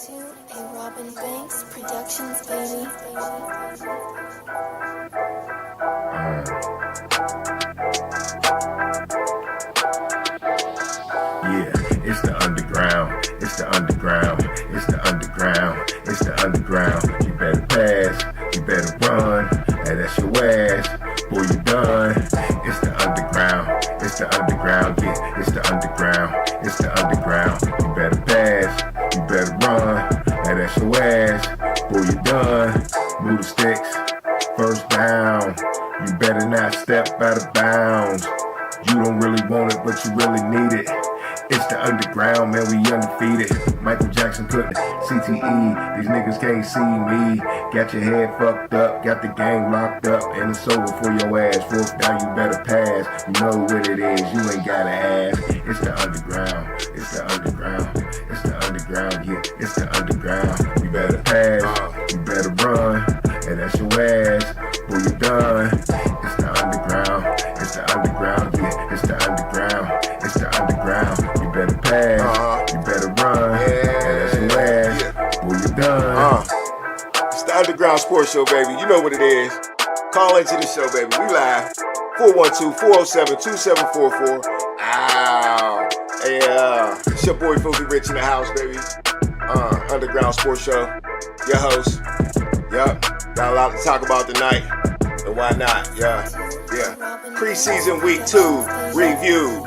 WK2, a Robin Banks Productions, baby. Yeah, it's the underground, it's the underground, it's the underground, it's the underground. You better pass, you better run, and that's your ass, boy, you done. It's the underground, it's the underground, yeah, it's the underground, it's the underground. You better pass, you better run, and that's your ass, boy, you done. Move the sticks, first down, you better not step out of bounds. You don't really want it, but you really need it. It's the underground, man, we undefeated. Michael Jackson put CTE, these niggas can't see me. Got your head fucked up, got the game locked up, and it's over for your ass. Fourth down, you better pass. You know what it is, you ain't gotta ask. It's the underground, it's the underground, it's the underground, yeah, it's the underground. You better pass, you better run, and that's your ass, boy, you done. It's the underground, it's the underground, yeah, it's the underground, it's the underground. You better pass, you better run, and that's your ass, boy, you done. It's the Underground Sports Show, baby. You know what it is. Call into the show, baby. We live. 412-407-2744. Ow. Hey, it's your boy Filthy Rich in the house, baby. Underground Sports Show. Your host. Yup. Got a lot to talk about tonight. And why not? Yeah. Preseason week 2 review.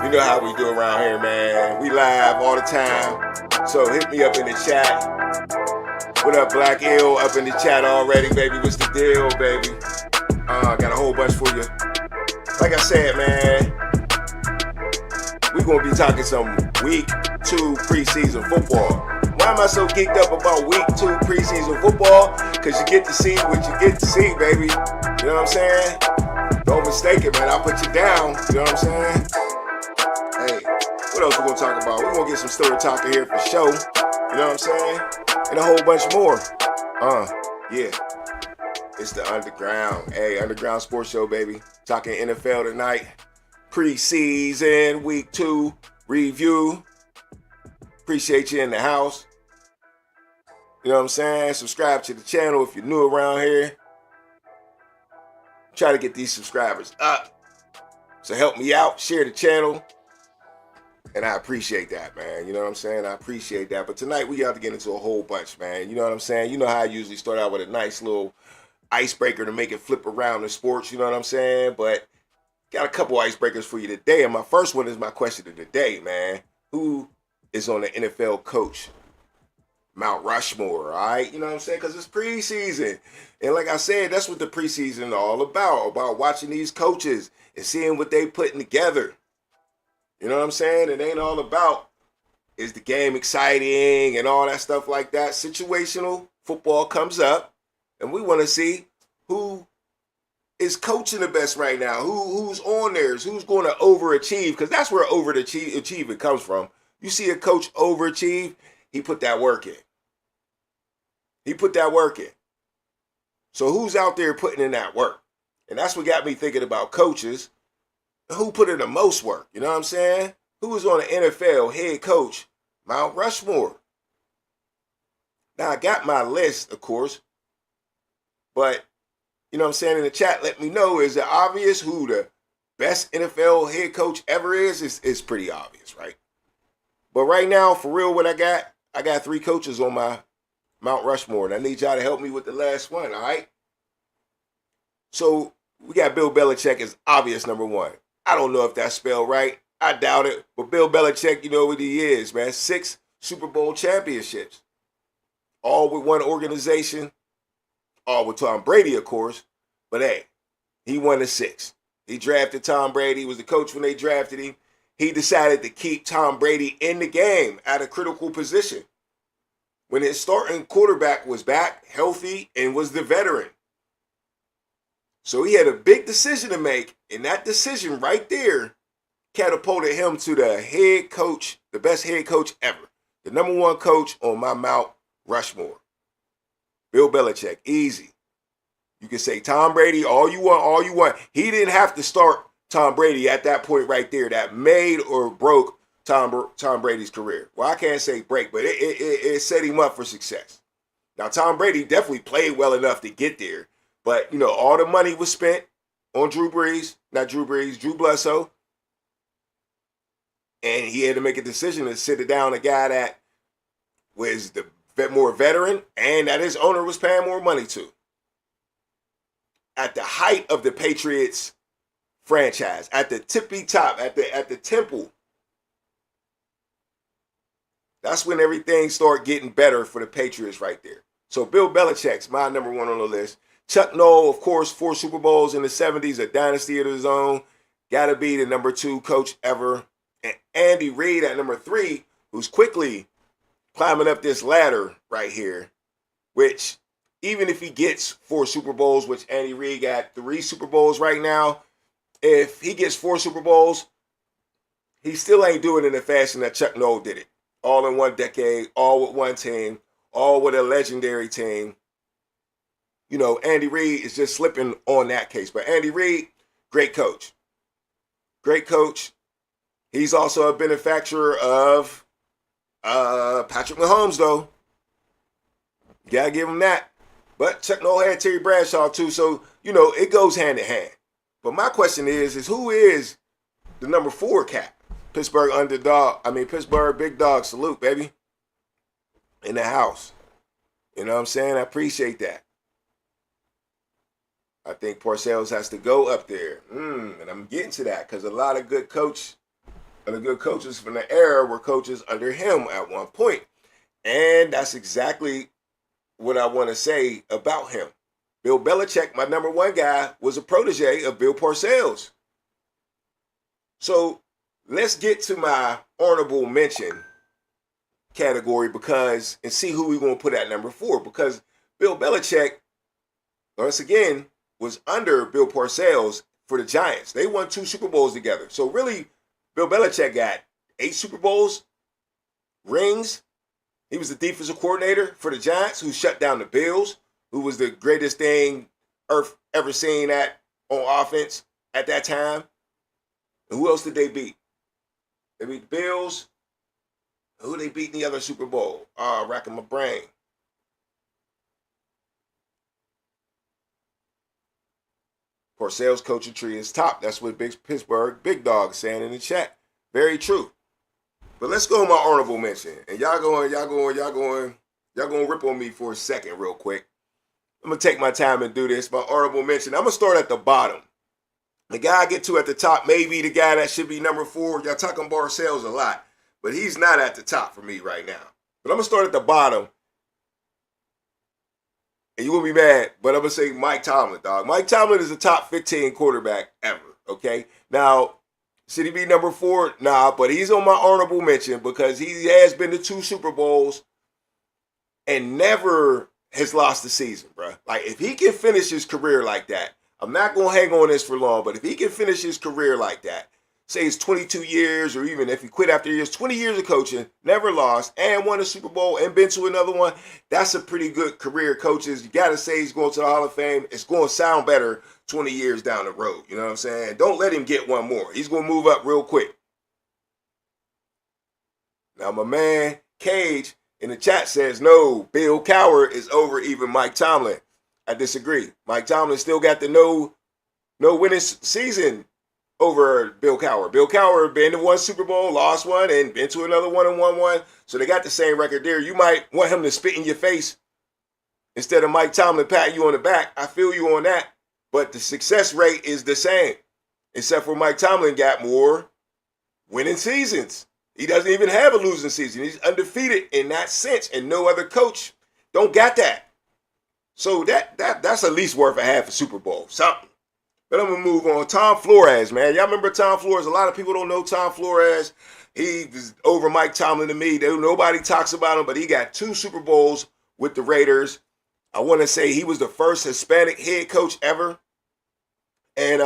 You know how we do around here, man. We live all the time. So hit me up in the chat. What up, Black Ill? Up in the chat already, baby. What's the deal, baby? Got a whole bunch for you. Like I said, man, we're going to be talking some week 2 preseason football. Why am I so geeked up about week 2 preseason football? Because you get to see what you get to see, baby. You know what I'm saying? Don't mistake it, man. I'll put you down. You know what I'm saying? Hey, what else we going to talk about? We're going to get some story talking here for show. You know what I'm saying? And a whole bunch more. Yeah. It's the underground. Hey, Underground Sports Show, baby. Talking NFL tonight. Preseason week 2 review. Appreciate you in the house. You know what I'm saying? Subscribe to the channel if you're new around here. Try to get these subscribers up. So help me out. Share the channel. And I appreciate that, man. You know what I'm saying? I appreciate that. But tonight we got to get into a whole bunch, man. You know what I'm saying? You know how I usually start out with a nice little icebreaker to make it flip around in sports. You know what I'm saying? But got a couple icebreakers for you today. And my first one is my question of the day, man. Who is on the NFL coach Mount Rushmore, all right? You know what I'm saying? Because it's preseason. And like I said, that's what the preseason is all about watching these coaches and seeing what they putting together. You know what I'm saying? It ain't all about, is the game exciting and all that stuff like that. Situational football comes up, and we want to see who is coaching the best right now, who's on theirs, who's going to overachieve, because that's where overachievement comes from. You see a coach overachieve, he put that work in. So who's out there putting in that work? And that's what got me thinking about coaches. Who put in the most work? You know what I'm saying? Who is on the NFL head coach Mount Rushmore? Now, I got my list, of course. But, you know what I'm saying, in the chat, let me know, is it obvious who the best NFL head coach ever is? It's pretty obvious, right? But right now, for real, what I got 3 coaches on my Mount Rushmore. And I need y'all to help me with the last one, all right? So, we got Bill Belichick as obvious number 1. I don't know if that's spelled right. I doubt it. But Bill Belichick, you know what he is, man. 6 Super Bowl championships. All with one organization. All with Tom Brady, of course. But hey, he won the 6. He drafted Tom Brady. He was the coach when they drafted him. He decided to keep Tom Brady in the game at a critical position. When his starting quarterback was back, healthy, and was the veteran. So he had a big decision to make, and that decision right there catapulted him to the head coach, the best head coach ever. The number 1 coach on my Mount Rushmore. Bill Belichick, easy. You can say Tom Brady, all you want. He didn't have to start Tom Brady at that point right there. That made or broke Tom Brady's career. Well, I can't say break, but it set him up for success. Now, Tom Brady definitely played well enough to get there, but all the money was spent on Drew Bledsoe, and he had to make a decision to sit down a guy that was the more veteran and that his owner was paying more money to. At the height of the Patriots franchise, at the tippy top, at the temple, that's when everything started getting better for the Patriots right there. So Bill Belichick's my number one on the list. Chuck Noll, of course, 4 Super Bowls in the 70s, a dynasty of his own. Got to be the number 2 coach ever. And Andy Reid at number 3, who's quickly climbing up this ladder right here, which even if he gets 4 Super Bowls, which Andy Reid got 3 Super Bowls right now, if he gets 4 Super Bowls, he still ain't doing it in the fashion that Chuck Noll did it. All in one decade, all with one team, all with a legendary team. Andy Reid is just slipping on that case. But Andy Reid, great coach. Great coach. He's also a benefactor of Patrick Mahomes, though. You got to give him that. But Chuck Noll had Terry Bradshaw, too. So, it goes hand in hand. But my question is who is the number 4 cat? Pittsburgh big dog salute, baby. In the house. You know what I'm saying? I appreciate that. I think Parcells has to go up there. And I'm getting to that because a lot of good coaches from the era were coaches under him at one point. And that's exactly what I want to say about him. Bill Belichick, my number 1 guy, was a protege of Bill Parcells. So let's get to my honorable mention category and see who we're going to put at number 4. Because Bill Belichick, once again, was under Bill Parcells for the Giants. They won 2 Super Bowls together. So really, Bill Belichick got 8 Super Bowls, rings. He was the defensive coordinator for the Giants, who shut down the Bills, who was the greatest thing Earth ever seen on offense at that time. And who else did they beat? They beat the Bills. Who they beat in the other Super Bowl? Racking my brain. Parcells' coaching tree is top. That's what Pittsburgh Big Dog is saying in the chat. Very true. But let's go to my honorable mention. And y'all going to rip on me for a second real quick. I'm going to take my time and do this. My honorable mention. I'm going to start at the bottom. The guy I get to at the top may be the guy that should be number 4. Y'all talking Parcells a lot. But he's not at the top for me right now. But I'm going to start at the bottom. And you're going to be mad, but I'm going to say Mike Tomlin, dog. Mike Tomlin is a top 15 quarterback ever, okay? Now, should he be number 4? Nah, but he's on my honorable mention because he has been to 2 Super Bowls and never has lost a season, bro. Like, if he can finish his career like that, I'm not going to hang on this for long, but if he can finish his career like that, say it's 22 years, or even if he quit after years, 20 years of coaching, never lost, and won a Super Bowl and been to another one, that's a pretty good career, coaches. You got to say he's going to the Hall of Fame. It's going to sound better 20 years down the road. You know what I'm saying? Don't let him get one more. He's going to move up real quick. Now, my man, Cage, in the chat says, no, Bill Cowher is over even Mike Tomlin. I disagree. Mike Tomlin still got the no winning season over Bill Cowher. Bill Cowher been to 1 Super Bowl, lost 1, and been to another one and won 1. So they got the same record there. You might want him to spit in your face instead of Mike Tomlin patting you on the back. I feel you on that. But the success rate is the same. Except for Mike Tomlin got more winning seasons. He doesn't even have a losing season. He's undefeated in that sense. And no other coach don't got that. So that's at least worth a half a Super Bowl. Something. But I'm going to move on. Tom Flores, man. Y'all remember Tom Flores? A lot of people don't know Tom Flores. He is over Mike Tomlin to me. Nobody talks about him, but he got 2 Super Bowls with the Raiders. I want to say he was the first Hispanic head coach ever. And,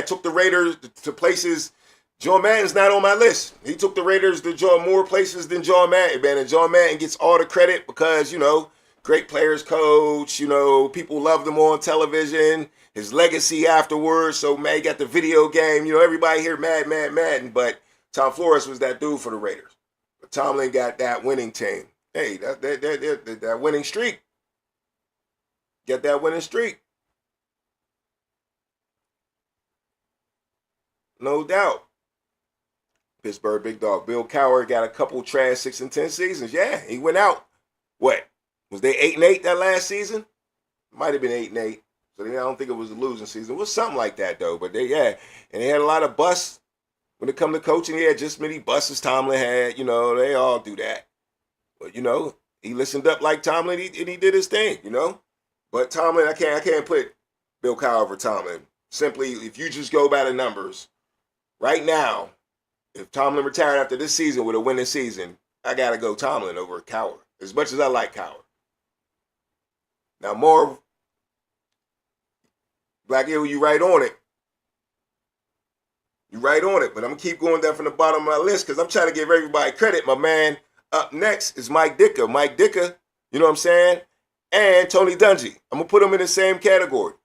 took the Raiders to places. John Madden's not on my list. He took the Raiders to more places than John Madden, man. And John Madden gets all the credit because, great players coach, people loved him on television. His legacy afterwards. So, man, he got the video game. Everybody here Madden. But Tom Flores was that dude for the Raiders. But Tomlin got that winning team. Hey, that winning streak. Get that winning streak. No doubt. Pittsburgh big dog. Bill Cowher got a couple trash 6-10 seasons. Yeah, he went out. What? Was they 8-8 that last season? Might have been 8-8. So I don't think it was a losing season. It was something like that though. But they and they had a lot of busts. When it come to coaching, he had just many busts as Tomlin had. They all do that. But he listened up like Tomlin and he did his thing. But Tomlin, I can't put Bill Cowher over Tomlin. Simply, if you just go by the numbers, right now, if Tomlin retired after this season with a winning season, I gotta go Tomlin over Cowher. As much as I like Cowher. Now, more Black Eagle, you right on it. You're right on it, but I'm going to keep going down from the bottom of my list because I'm trying to give everybody credit. My man up next is Mike Ditka. Mike Ditka, you know what I'm saying? And Tony Dungy. I'm going to put them in the same category.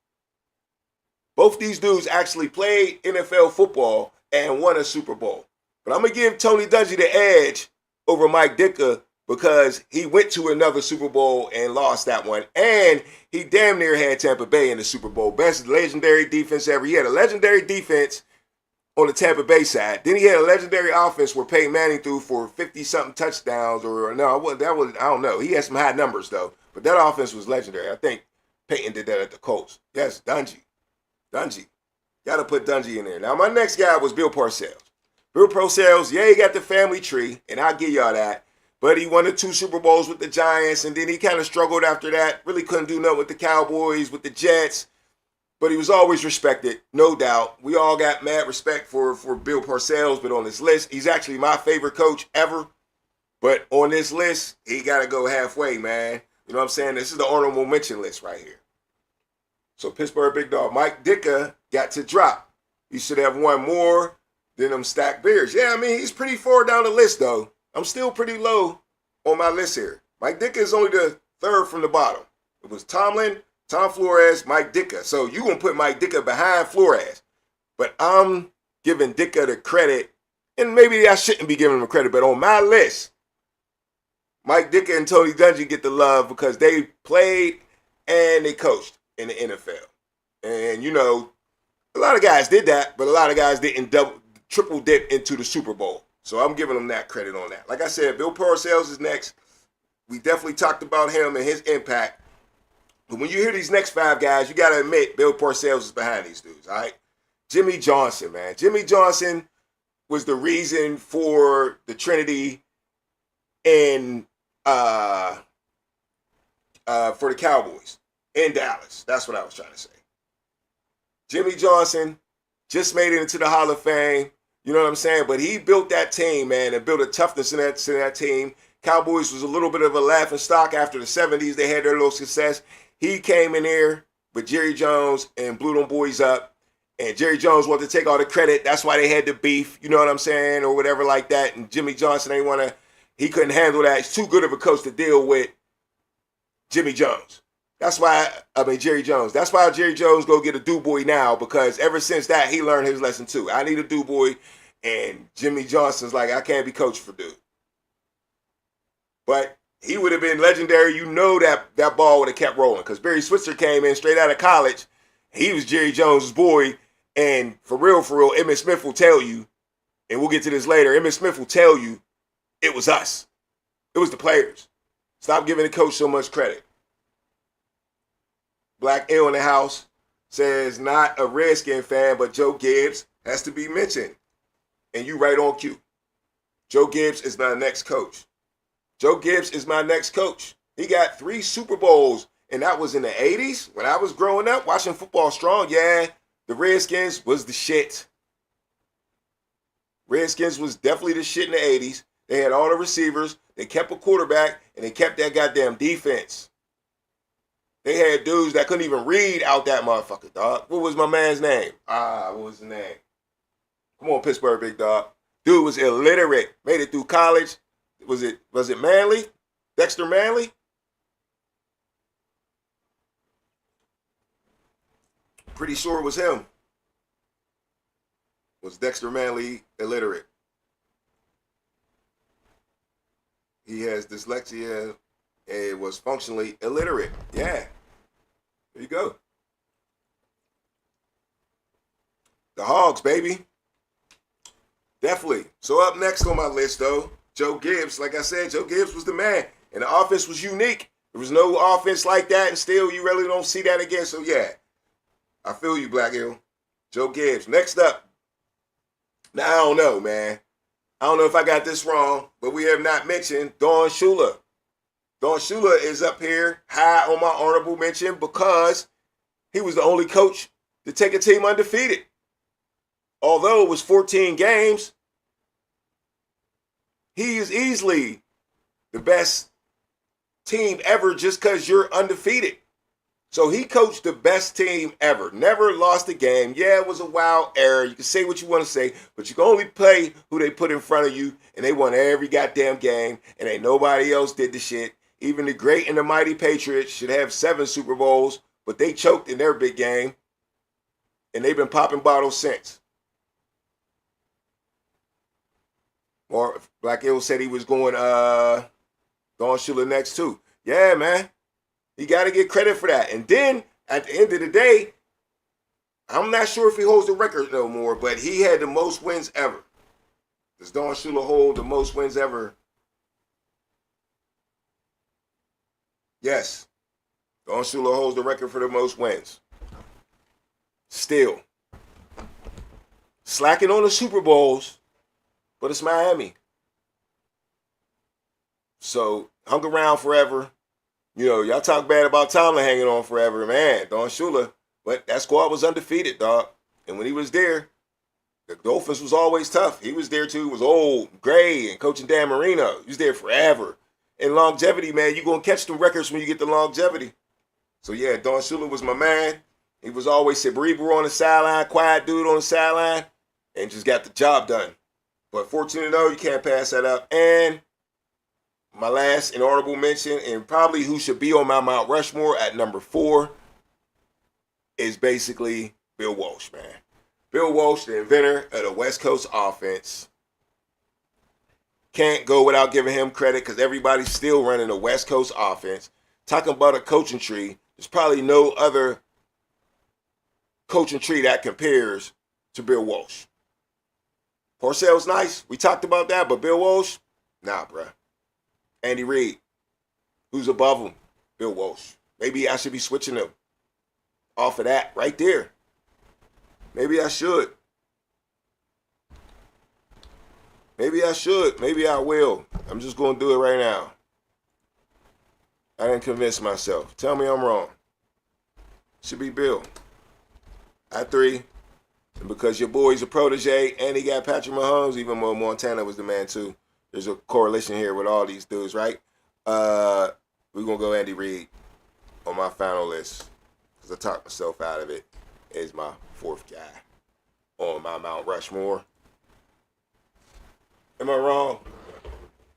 Both these dudes actually played NFL football and won a Super Bowl. But I'm going to give Tony Dungy the edge over Mike Ditka because he went to another Super Bowl and lost that one. And he damn near had Tampa Bay in the Super Bowl. Best legendary defense ever. He had a legendary defense on the Tampa Bay side. Then he had a legendary offense where Peyton Manning threw for 50-something touchdowns. I don't know. He had some high numbers, though. But that offense was legendary. I think Peyton did that at the Colts. Yes, Dungy. Got to put Dungy in there. Now, my next guy was Bill Parcells. Bill Parcells, yeah, he got the family tree, and I'll give y'all that. But he won the 2 Super Bowls with the Giants, and then he kind of struggled after that. Really couldn't do nothing with the Cowboys, with the Jets. But he was always respected, no doubt. We all got mad respect for Bill Parcells, but on this list, he's actually my favorite coach ever. But on this list, he got to go halfway, man. You know what I'm saying? This is the honorable mention list right here. So Pittsburgh big dog Mike Ditka got to drop. He should have won more than them stacked Bears. Yeah, I mean, he's pretty far down the list, though. I'm still pretty low on my list here. Mike Ditka is only the third from the bottom. It was Tomlin, Tom Flores, Mike Ditka. So you going to put Mike Ditka behind Flores. But I'm giving Ditka the credit, and maybe I shouldn't be giving him credit, but on my list, Mike Ditka and Tony Dungy get the love because they played and they coached in the NFL. And, a lot of guys did that, but a lot of guys didn't triple dip into the Super Bowl. So I'm giving them that credit on that. Like I said, Bill Parcells is next. We definitely talked about him and his impact. But when you hear these next 5 guys, you got to admit Bill Parcells is behind these dudes, all right? Jimmy Johnson, man. Jimmy Johnson was the reason for the Trinity in for the Cowboys in Dallas. That's what I was trying to say. Jimmy Johnson just made it into the Hall of Fame. You know what I'm saying? But he built that team, man, and built a toughness in that team. Cowboys was a little bit of a laughing stock after the 70s. They had their little success. He came in there with Jerry Jones and blew them boys up. And Jerry Jones wanted to take all the credit. That's why they had the beef, you know what I'm saying, or whatever like that. And Jimmy Johnson he couldn't handle that. He's too good of a coach to deal with Jerry Jones. That's why Jerry Jones go get a do-boy now, because ever since that, he learned his lesson too. I need a do-boy, and Jimmy Johnson's like, I can't be coached for dude. But he would have been legendary. That ball would have kept rolling, because Barry Switzer came in straight out of college. He was Jerry Jones' boy, and for real, Emmitt Smith will tell you, and we'll get to this later, Emmitt Smith will tell you it was us. It was the players. Stop giving the coach so much credit. Black L in the house says, not a Redskin fan, but Joe Gibbs has to be mentioned. And you right on cue. Joe Gibbs is my next coach. Joe Gibbs is my next coach. He got 3 Super Bowls, and that was in the 80s when I was growing up watching football strong. Yeah, the Redskins was the shit. Redskins was definitely the shit in the 80s. They had all the receivers. They kept a quarterback, and they kept that goddamn defense. They had dudes that couldn't even read out that motherfucker, dog. What was my man's name? What was his name? Come on, Pittsburgh, big dog. Dude was illiterate. Made it through college. Was it Manley? Dexter Manley? Pretty sure it was him. Was Dexter Manley illiterate? he has dyslexia and was functionally illiterate. Yeah. There you go. The Hogs, baby. Definitely. So up next on my list, though, Joe Gibbs. Like I said, Joe Gibbs was the man. And the offense was unique. There was no offense like that, and still you really don't see that again. So, yeah, I feel you, Black Hill. Joe Gibbs. Next up. Now, I don't know, man. I don't know if I got this wrong, but we have not mentioned Don Shula. Don Shula is up here high on my honorable mention because he was the only coach to take a team undefeated. Although it was 14 games, he is easily the best team ever just because you're undefeated. So he coached the best team ever. Never lost a game. Yeah, it was a wild error. You can say what you want to say, but you can only play who they put in front of you, and they won every goddamn game, and ain't nobody else did the shit. Even the great and the mighty Patriots should have 7 Super Bowls, but they choked in their big game, and they've been popping bottles since. Or Black Hill said he was going Don Shula next too. Yeah, man. You got to get credit for that. And then, at the end of the day, I'm not sure if he holds the record no more, but he had the most wins ever. Does Don Shula hold the most wins ever? Yes. Don Shula holds the record for the most wins. Still. Slacking on the Super Bowls, but it's Miami. So, hung around forever. You know, y'all talk bad about Tomlin hanging on forever. Man, Don Shula, but that squad was undefeated, dog. And when he was there, the Dolphins was always tough. He was there, too. He was old, gray, and coaching Dan Marino. He was there forever. And longevity, man, you're going to catch the records when you get the longevity. So, yeah, Don Shula was my man. He was always cerebral on the sideline, quiet dude on the sideline, and just got the job done. But 14-0, you can't pass that up. And my last and honorable mention, and probably who should be on my Mount Rushmore at number 4, is basically Bill Walsh, man. Bill Walsh, the inventor of the West Coast offense. Can't go without giving him credit because everybody's still running the West Coast offense. Talking about a coaching tree, there's probably no other coaching tree that compares to Bill Walsh. Parcells nice. We talked about that, but Bill Walsh, nah, bruh. Andy Reid, who's above him? Bill Walsh. Maybe I should be switching him off of that right there. Maybe I should. Maybe I should. Maybe I will. I'm just going to do it right now. I didn't convince myself. Tell me I'm wrong. Should be Bill. At 3. And because your boy's a protege and he got Patrick Mahomes, even though Montana was the man too. There's a correlation here with all these dudes, right? We're going to go Andy Reid on my final list. Because I talked myself out of it. Is my 4th guy on my Mount Rushmore. Am I wrong?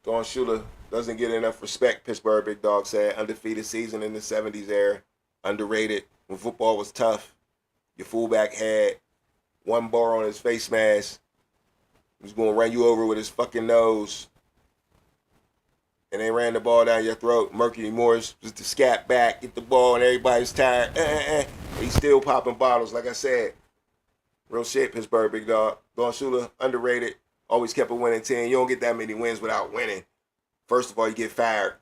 Don Shula doesn't get enough respect, Pittsburgh Big Dog said. Undefeated season in the 70s era. Underrated. When football was tough, your fullback had 1 bar on his face mask. He was going to run you over with his fucking nose. And they ran the ball down your throat. Mercury Morris was the scat back, get the ball, and everybody's tired. He's still popping bottles, like I said. Real shit, Pittsburgh Big Dog. Don Shula, underrated. Always kept a winning team. You don't get that many wins without winning. First of all, you get fired.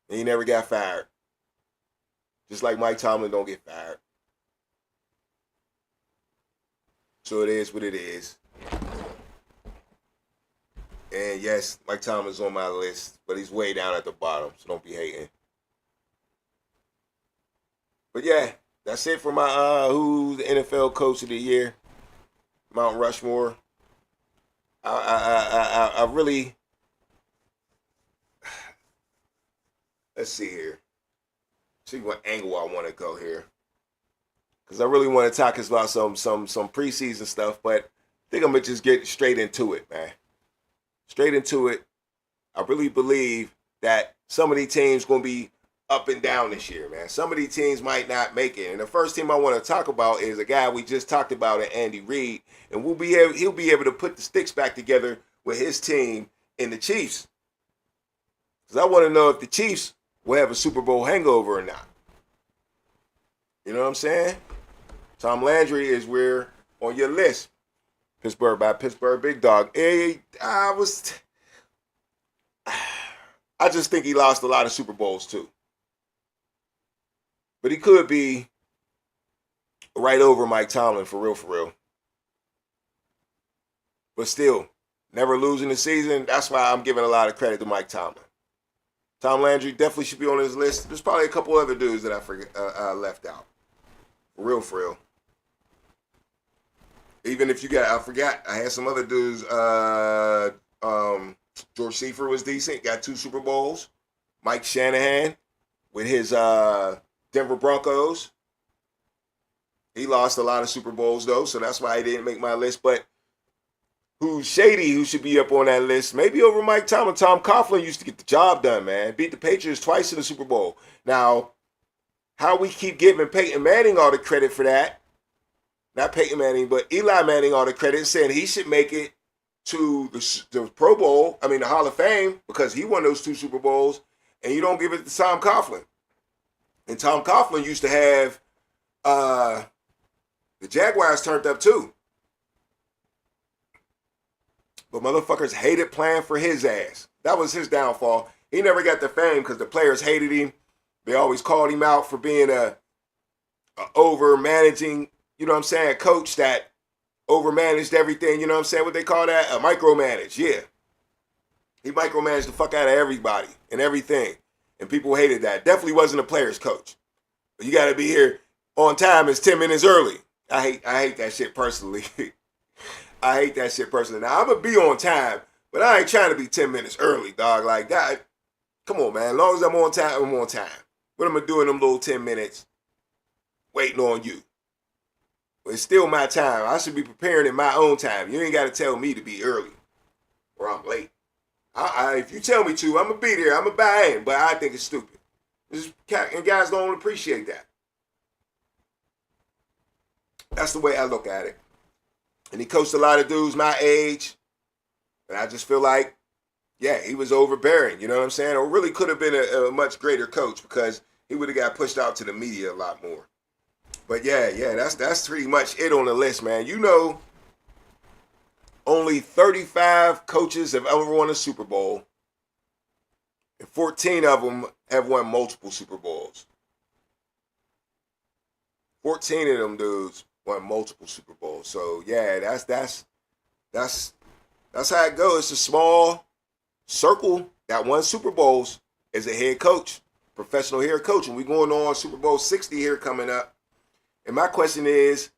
And he never got fired. Just like Mike Tomlin don't get fired. So it is what it is. And yes, Mike Tomlin's on my list, but he's way down at the bottom, so don't be hating. But yeah, that's it for my who's the NFL Coach of the Year, Mount Rushmore. I really, let's see here. See what angle I want to go here. Because I really want to talk about some preseason stuff, but I think I'm going to just get straight into it, man. Straight into it. I really believe that some of these teams going to be up and down this year, man. Some of these teams might not make it. And the first team I want to talk about is a guy we just talked about, Andy Reid. And he'll be able to put the sticks back together with his team in the Chiefs. Because I want to know if the Chiefs will have a Super Bowl hangover or not. You know what I'm saying? Tom Landry is where on your list. Pittsburgh by Pittsburgh Big Dog. I just think he lost a lot of Super Bowls too. But he could be right over Mike Tomlin for real, for real. But still, never losing the season. That's why I'm giving a lot of credit to Mike Tomlin. Tom Landry definitely should be on his list. There's probably a couple other dudes that I left out. For real, for real. Even if you got, I forgot, I had some other dudes. George Seifert was decent. Got 2 Super Bowls. Mike Shanahan with his Denver Broncos. He lost a lot of Super Bowls, though, so that's why he didn't make my list. But who's shady, who should be up on that list, maybe over Mike Tomlin. Tom Coughlin used to get the job done, man. Beat the Patriots twice in the Super Bowl. Now, how we keep giving Peyton Manning all the credit for that, not Peyton Manning, but Eli Manning all the credit, saying he should make it to the Pro Bowl, the Hall of Fame, because he won those 2 Super Bowls, and you don't give it to Tom Coughlin. And Tom Coughlin used to have the Jaguars turned up too. But motherfuckers hated playing for his ass. That was his downfall. He never got the fame because the players hated him. They always called him out for being a over-managing, coach that overmanaged everything, what they call that? A micromanage, yeah. He micromanaged the fuck out of everybody and everything. And people hated that. Definitely wasn't a player's coach. But you got to be here on time. It's 10 minutes early. I hate that shit personally. I hate that shit personally. Now, I'm going to be on time, but I ain't trying to be 10 minutes early, dog. Like that. Come on, man. As long as I'm on time, I'm on time. What am I doing them little 10 minutes waiting on you? But it's still my time. I should be preparing in my own time. You ain't got to tell me to be early or I'm late. If you tell me to, I'm going to be there. I'm going to buy in, but I think it's stupid. And guys don't appreciate that. That's the way I look at it. And he coached a lot of dudes my age. And I just feel like, yeah, he was overbearing. You know what I'm saying? Or really could have been a much greater coach because he would have got pushed out to the media a lot more. But yeah, that's pretty much it on the list, man. Only 35 coaches have ever won a Super Bowl. And 14 of them have won multiple Super Bowls. 14 of them dudes won multiple Super Bowls. So yeah, that's how it goes. It's a small circle that won Super Bowls as a head coach, professional head coach. And we're going on Super Bowl 60 here coming up. And my question is,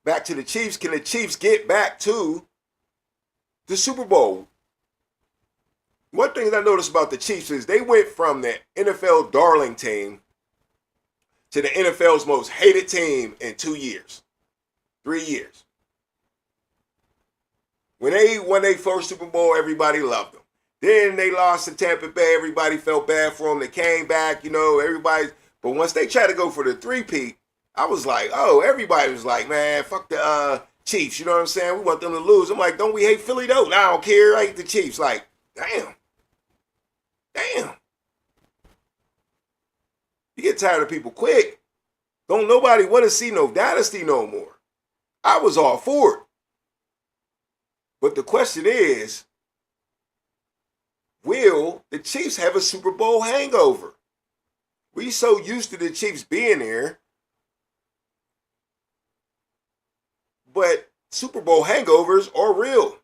back to the Chiefs, can the Chiefs get back to the Super Bowl? One thing that I noticed about the Chiefs is they went from the NFL darling team to the NFL's most hated team in 2 years, 3 years. When they won their first Super Bowl, everybody loved them. Then they lost to Tampa Bay. Everybody felt bad for them. They came back, everybody. But once they tried to go for the three-peat, I was like, oh, everybody was like, man, fuck the Chiefs. You know what I'm saying? We want them to lose. I'm like, don't we hate Philly, though? I don't care. I hate the Chiefs. Like, damn. You get tired of people quick. Don't nobody want to see no dynasty no more. I was all for it. But the question is, will the Chiefs have a Super Bowl hangover? We so used to the Chiefs being there. But Super Bowl hangovers are real.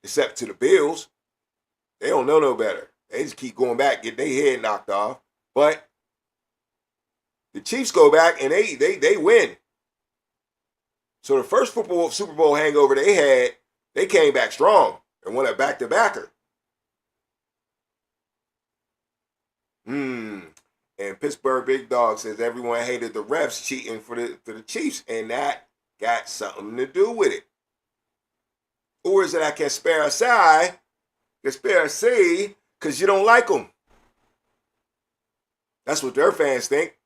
Except to the Bills. They don't know no better. They just keep going back, get their head knocked off. But the Chiefs go back and they win. So the first Super Bowl hangover they had, they came back strong and won a back-to-backer. And Pittsburgh Big Dog says everyone hated the refs cheating for the Chiefs, and that got something to do with it. Or is it I can spare a sigh, can spare a say, because you don't like them? That's what their fans think.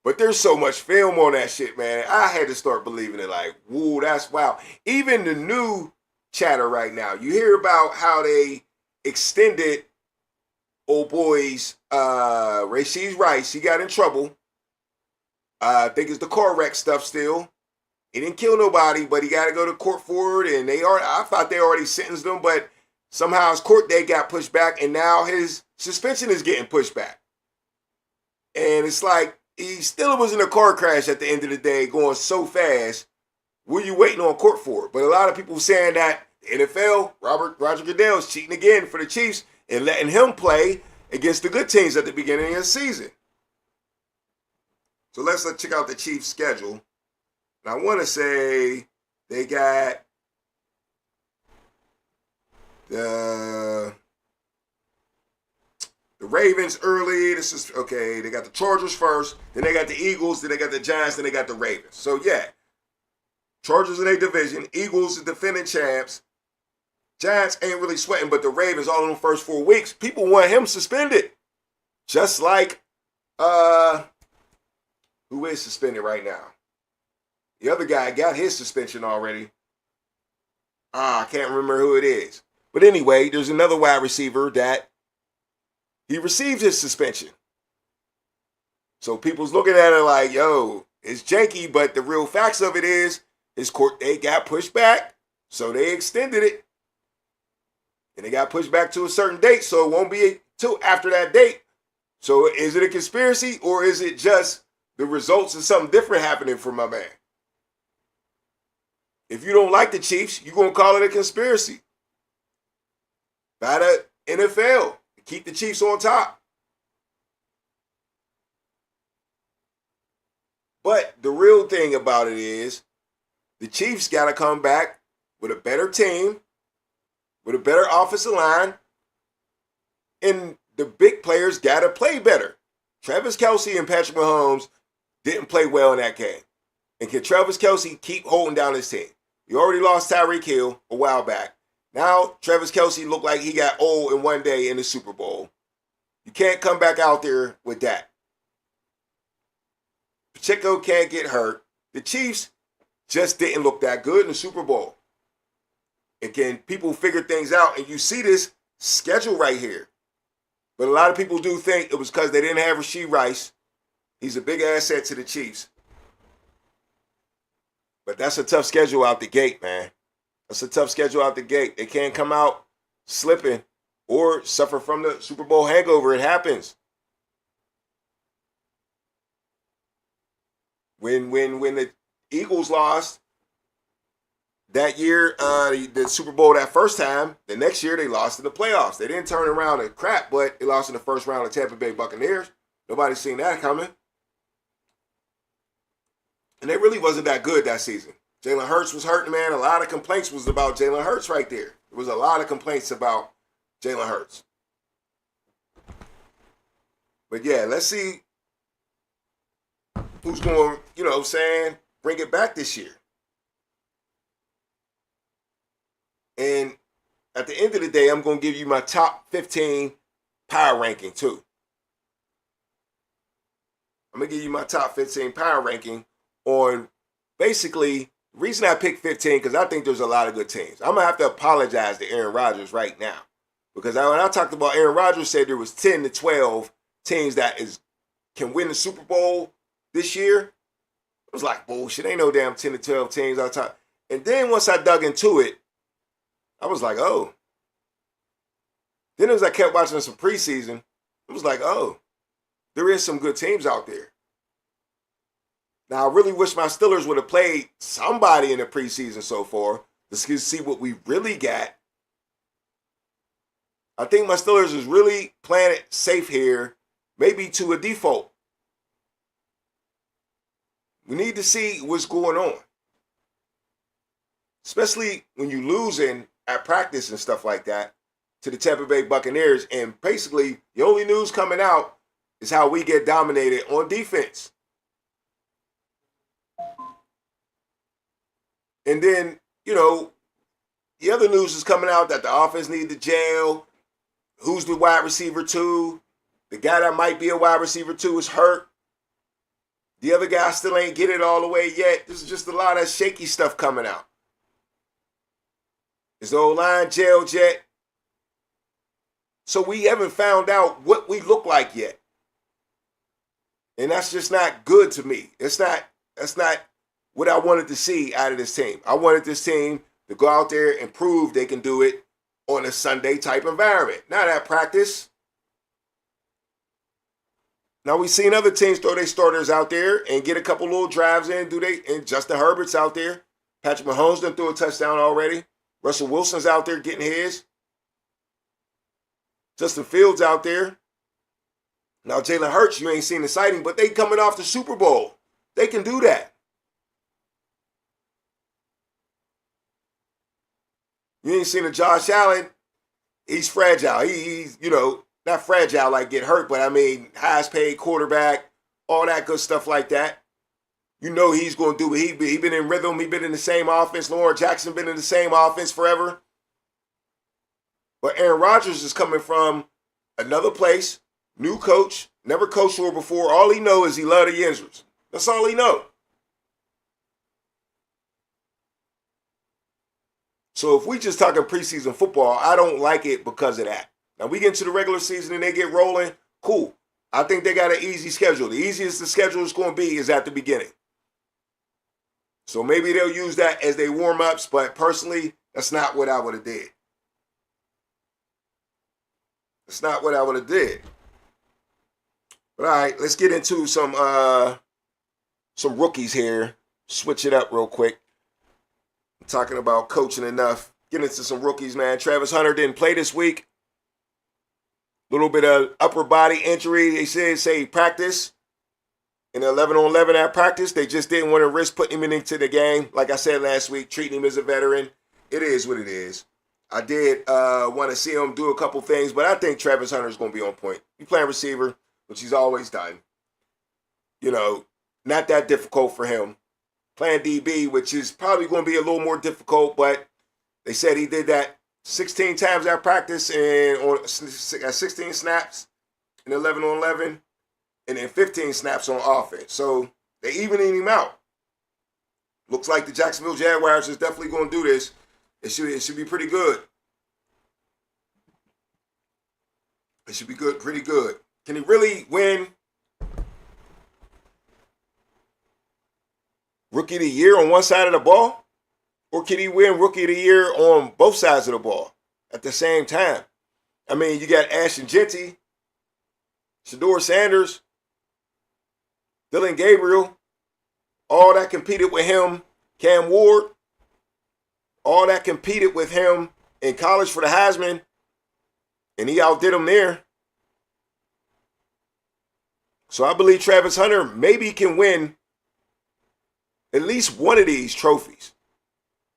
But there's so much film on that shit, man. I had to start believing it. Like, woo, that's wow. Even the new chatter right now, you hear about how they extended old boy's Rasheed Rice. He got in trouble. I think it's the car wreck stuff still. He didn't kill nobody, but he got to go to court for it. And I thought they already sentenced him, but somehow his court date got pushed back, and now his suspension is getting pushed back. And it's like, he still was in a car crash at the end of the day, going so fast. What are you waiting on court for? But a lot of people saying that the NFL, Roger Goodell is cheating again for the Chiefs and letting him play against the good teams at the beginning of the season. So let's check out the Chiefs' schedule. And I want to say they got the Ravens early. This is okay. They got the Chargers first. Then they got the Eagles. Then they got the Giants. Then they got the Ravens. So yeah, Chargers in their division. Eagles the defending champs. Giants ain't really sweating, but the Ravens all in the first 4 weeks. People want him suspended, just like who is suspended right now. The other guy got his suspension already. I can't remember who it is. But anyway, there's another wide receiver that he received his suspension. So people's looking at it like, yo, it's janky, but the real facts of it is his court date got pushed back, so they extended it. And it got pushed back to a certain date, so it won't be till after that date. So is it a conspiracy, or is it just the results of something different happening for my man? If you don't like the Chiefs, you're going to call it a conspiracy by the NFL to keep the Chiefs on top. But the real thing about it is the Chiefs got to come back with a better team, with a better offensive line, and the big players got to play better. Travis Kelce and Patrick Mahomes didn't play well in that game. And can Travis Kelce keep holding down his team? You already lost Tyreek Hill a while back. Now Travis Kelce looked like he got old in one day in the Super Bowl. You can't come back out there with that. Pacheco can't get hurt. The Chiefs just didn't look that good in the Super Bowl. And can people figure things out? And you see this schedule right here. But a lot of people do think it was because they didn't have Rasheed Rice. He's a big asset to the Chiefs. But that's a tough schedule out the gate, man. That's a tough schedule out the gate. They can't come out slipping or suffer from the Super Bowl hangover. It happens. When the Eagles lost that year, the Super Bowl that first time, the next year they lost in the playoffs. They didn't turn around and crap, but they lost in the first round of Tampa Bay Buccaneers. Nobody's seen that coming. And they really wasn't that good that season. Jalen Hurts was hurting, man. A lot of complaints was about Jalen Hurts right there. There was a lot of complaints about Jalen Hurts. But yeah, let's see who's going, bring it back this year. And at the end of the day, I'm going to give you my top 15 power ranking too. I'm going to give you my top 15 power ranking on basically the reason I picked 15 because I think there's a lot of good teams. I'm going to have to apologize to Aaron Rodgers right now because when I talked about Aaron Rodgers said there was 10 to 12 teams that can win the Super Bowl this year. I was like, bullshit, ain't no damn 10 to 12 teams all the time. And then once I dug into it, I was like, oh. Then as I kept watching some preseason, it was like, oh, there is some good teams out there. Now, I really wish my Steelers would have played somebody in the preseason so far to see what we really got. I think my Steelers is really playing it safe here, maybe to a default. We need to see what's going on. Especially when you're losing at practice and stuff like that to the Tampa Bay Buccaneers. And basically, the only news coming out is how we get dominated on defense. And then, the other news is coming out that the offense needs to gel. Who's the wide receiver two? The guy that might be a wide receiver two is hurt. The other guy still ain't get it all the way yet. This is just a lot of shaky stuff coming out. Is the O-line jailed yet? So we haven't found out what we look like yet. And that's just not good to me. That's not what I wanted to see out of this team. I wanted this team to go out there and prove they can do it on a Sunday type environment, not at practice. Now we've seen other teams throw their starters out there and get a couple little drives in. And Justin Herbert's out there. Patrick Mahomes done threw a touchdown already. Russell Wilson's out there getting his. Justin Fields out there. Now Jalen Hurts, you ain't seen the sighting, but they coming off the Super Bowl. They can do that. You ain't seen a Josh Allen. He's fragile. He's, not fragile like get hurt, but I mean, highest paid quarterback, all that good stuff like that. You know he's going to do it. He been in rhythm. He been in the same offense. Lamar Jackson been in the same offense forever. But Aaron Rodgers is coming from another place, new coach, never coached for before. All he know is he love the Yinzers. That's all he know. So if we just talking preseason football, I don't like it because of that. Now we get into the regular season and they get rolling, cool. I think they got an easy schedule. The easiest the schedule is going to be is at the beginning. So maybe they'll use that as they warm-ups, but personally, that's not what I would have did. That's not what I would have did. But all right, let's get into some rookies here. Switch it up real quick. I'm talking about coaching enough. Get into some rookies, man. Travis Hunter didn't play this week. Little bit of upper body injury. They say practice. In the 11-on-11 at practice, they just didn't want to risk putting him into the game. Like I said last week, treating him as a veteran. It is what it is. I did want to see him do a couple things, but I think Travis Hunter is going to be on point. He's playing receiver, which he's always done. Not that difficult for him. Playing DB, which is probably going to be a little more difficult, but they said he did that 16 times at practice and on 16 snaps in 11-on-11. And then 15 snaps on offense. So they evening him out. Looks like the Jacksonville Jaguars is definitely going to do this. It should be pretty good. It should be good, pretty good. Can he really win Rookie of the Year on one side of the ball? Or can he win Rookie of the Year on both sides of the ball at the same time? I mean, you got Ashton Genty, Shedeur Sanders, Dylan Gabriel, all that competed with him. Cam Ward, all that competed with him in college for the Heisman, and he outdid him there. So I believe Travis Hunter maybe can win at least one of these trophies.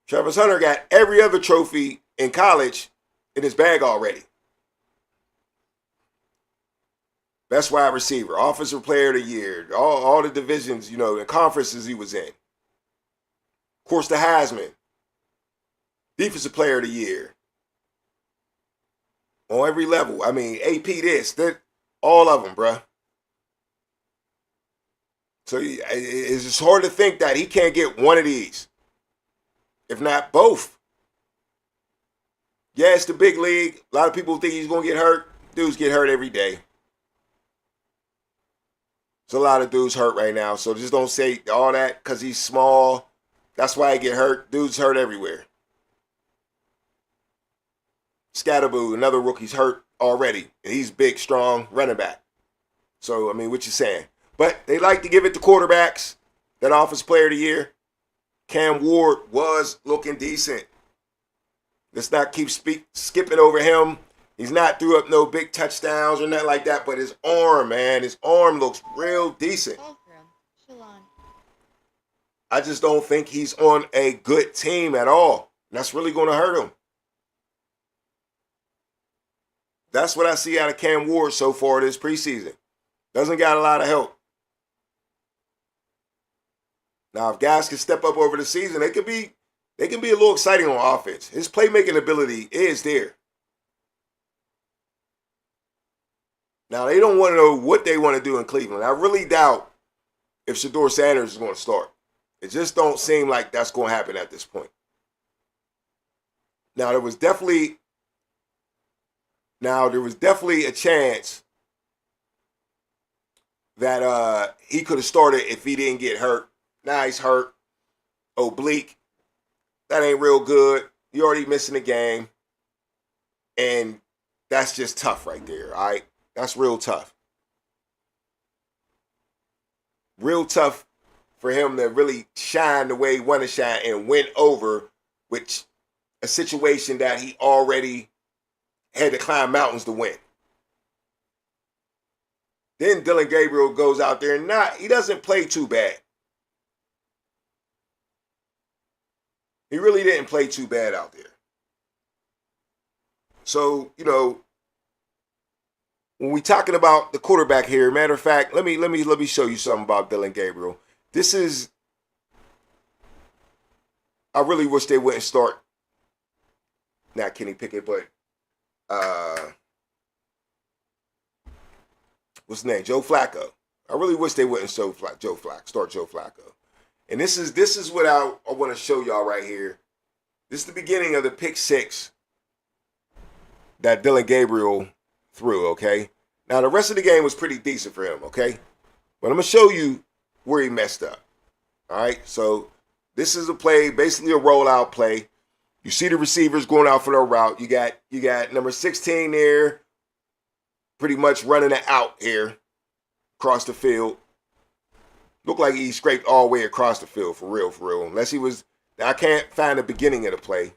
Travis Hunter got every other trophy in college in his bag already. Best wide receiver, offensive player of the year, all the divisions, the conferences he was in. Of course, the Heisman, defensive player of the year. On every level. I mean, AP this, that, all of them, bruh. So it's just hard to think that he can't get one of these, if not both. Yeah, it's the big league. A lot of people think he's going to get hurt. Dudes get hurt every day. There's a lot of dudes hurt right now, so just don't say all that because he's small. That's why he get hurt. Dudes hurt everywhere. Scatterboo, another rookie's hurt already, and he's big, strong running back. So, I mean, what you saying? But they like to give it to quarterbacks. That offensive player of the year. Cam Ward was looking decent. Let's not keep skipping over him. He's not threw up no big touchdowns or nothing like that, but his arm, man, his arm looks real decent. I just don't think he's on a good team at all. That's really going to hurt him. That's what I see out of Cam Ward so far this preseason. Doesn't got a lot of help. Now, if guys can step up over the season, they can be a little exciting on offense. His playmaking ability is there. Now, they don't want to know what they want to do in Cleveland. I really doubt if Shedeur Sanders is going to start. It just don't seem like that's going to happen at this point. Now, there was definitely a chance that he could have started if he didn't get hurt. Now he's hurt. Oblique. That ain't real good. You're already missing the game. And that's just tough right there, all right? That's real tough. Real tough for him to really shine the way he wanted to shine and win over which a situation that he already had to climb mountains to win. Then Dillon Gabriel goes out there and he doesn't play too bad. He really didn't play too bad out there. So, when we talking about the quarterback here, matter of fact, let me show you something about Dillon Gabriel. I really wish they wouldn't start, not Kenny Pickett, but what's his name? Joe Flacco. I really wish they wouldn't start Joe Flacco. And this is what I want to show y'all right here. This is the beginning of the pick six that Dillon Gabriel threw, okay? Now, the rest of the game was pretty decent for him, okay? But I'm going to show you where he messed up, all right? So this is a play, basically a rollout play. You see the receivers going out for their route. You got number 16 there, pretty much running it out here across the field. Looked like he scraped all the way across the field, for real. Unless he was, I can't find the beginning of the play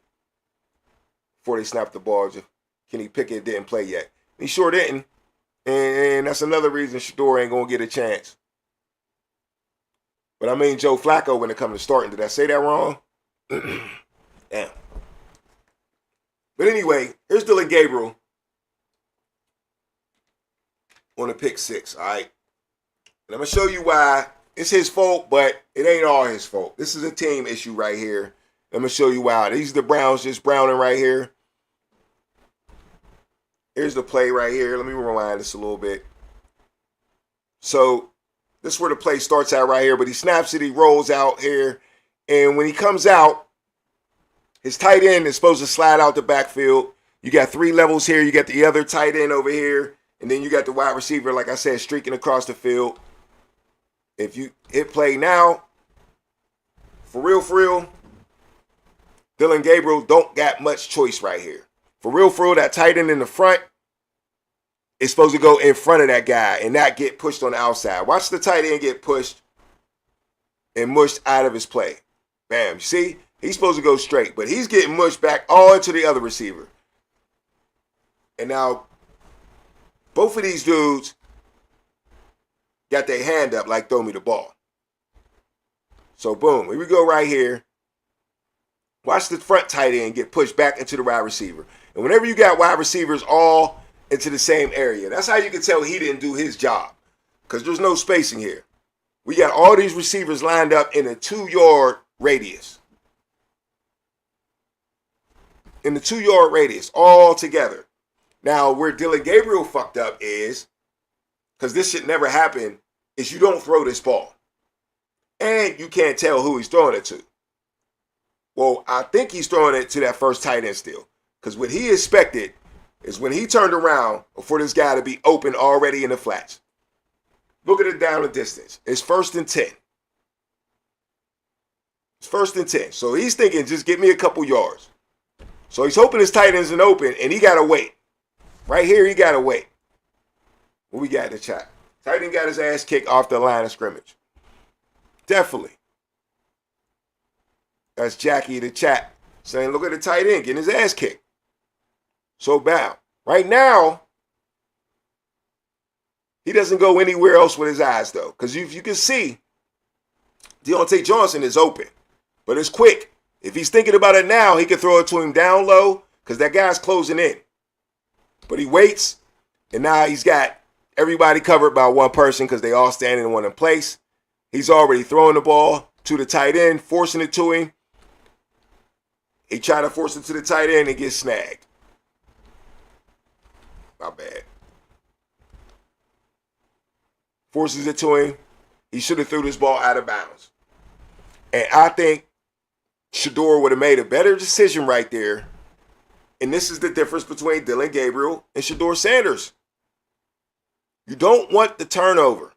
before they snapped the ball. Kenny Pickett didn't play yet. He sure didn't. And that's another reason Shedeur ain't going to get a chance. But I mean Joe Flacco when it comes to starting. Did I say that wrong? Damn. But anyway, here's Dillon Gabriel on the pick six, all right? And I'm going to show you why it's his fault, but it ain't all his fault. This is a team issue right here. I'm going to show you why. These are the Browns just browning right here. Here's the play right here. Let me rewind this a little bit. So this is where the play starts out right here, but he snaps it, he rolls out here. And when he comes out, his tight end is supposed to slide out the backfield. You got three levels here. You got the other tight end over here. And then you got the wide receiver, like I said, streaking across the field. If you hit play now, for real, Dillon Gabriel don't got much choice right here. For real, that tight end in the front is supposed to go in front of that guy and not get pushed on the outside. Watch the tight end get pushed and mushed out of his play. Bam. See? He's supposed to go straight, but he's getting mushed back all into the other receiver. And now, both of these dudes got their hand up like throw me the ball. So, boom. Here we go right here. Watch the front tight end get pushed back into the wide receiver. And whenever you got wide receivers all into the same area, that's how you can tell he didn't do his job. Because there's no spacing here. We got all these receivers lined up in a 2-yard radius. In the 2-yard radius, all together. Now, where Dillon Gabriel fucked up is, because this should never happen, is you don't throw this ball. And you can't tell who he's throwing it to. Well, I think he's throwing it to that first tight end still. Because what he expected is when he turned around for this guy to be open already in the flats. Look at it down the distance. It's 1st and 10. It's 1st and 10. So he's thinking, just get me a couple yards. So he's hoping his tight end's open, and he got to wait. Right here, he got to wait. What we got in the chat? Tight end got his ass kicked off the line of scrimmage. Definitely. That's Jackie in the chat saying, look at the tight end getting his ass kicked. So bad. Right now, he doesn't go anywhere else with his eyes, though. Because you can see, Deontay Johnson is open. But it's quick. If he's thinking about it now, he can throw it to him down low because that guy's closing in. But he waits, and now he's got everybody covered by one person because they all standing in one in place. He's already throwing the ball to the tight end, forcing it to him. He tried to force it to the tight end and gets snagged. My bad. Forces it to him. He should have threw this ball out of bounds. And I think Shedeur would have made a better decision right there. And this is the difference between Dillon Gabriel and Shedeur Sanders. You don't want the turnover.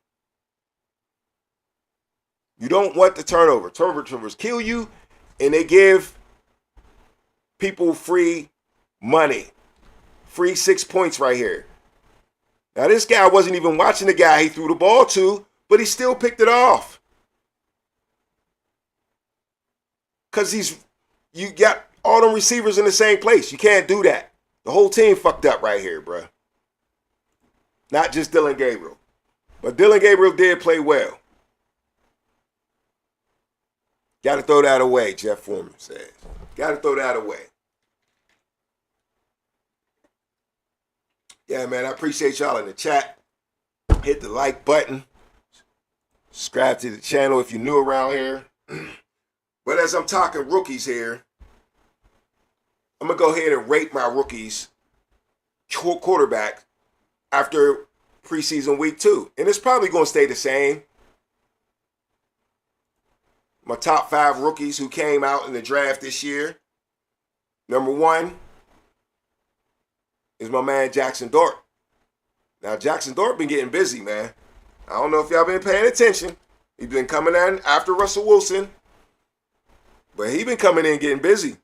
You don't want the turnover. Turnovers kill you, and they give people free money. Free 6 points right here. Now, this guy wasn't even watching the guy he threw the ball to, but he still picked it off. Because you got all them receivers in the same place. You can't do that. The whole team fucked up right here, bro. Not just Dillon Gabriel. But Dillon Gabriel did play well. Got to throw that away, Jeff Foreman says. Got to throw that away. Yeah, man, I appreciate y'all in the chat. Hit the like button. Subscribe to the channel if you're new around here. But as I'm talking rookies here, I'm going to go ahead and rate my rookies quarterback after preseason week 2. And it's probably going to stay the same. My top 5 rookies who came out in the draft this year. Number 1 is my man Jackson Dart. Now, Jackson Dart been getting busy, man. I don't know if y'all been paying attention. He's been coming in after Russell Wilson. But he been coming in getting busy.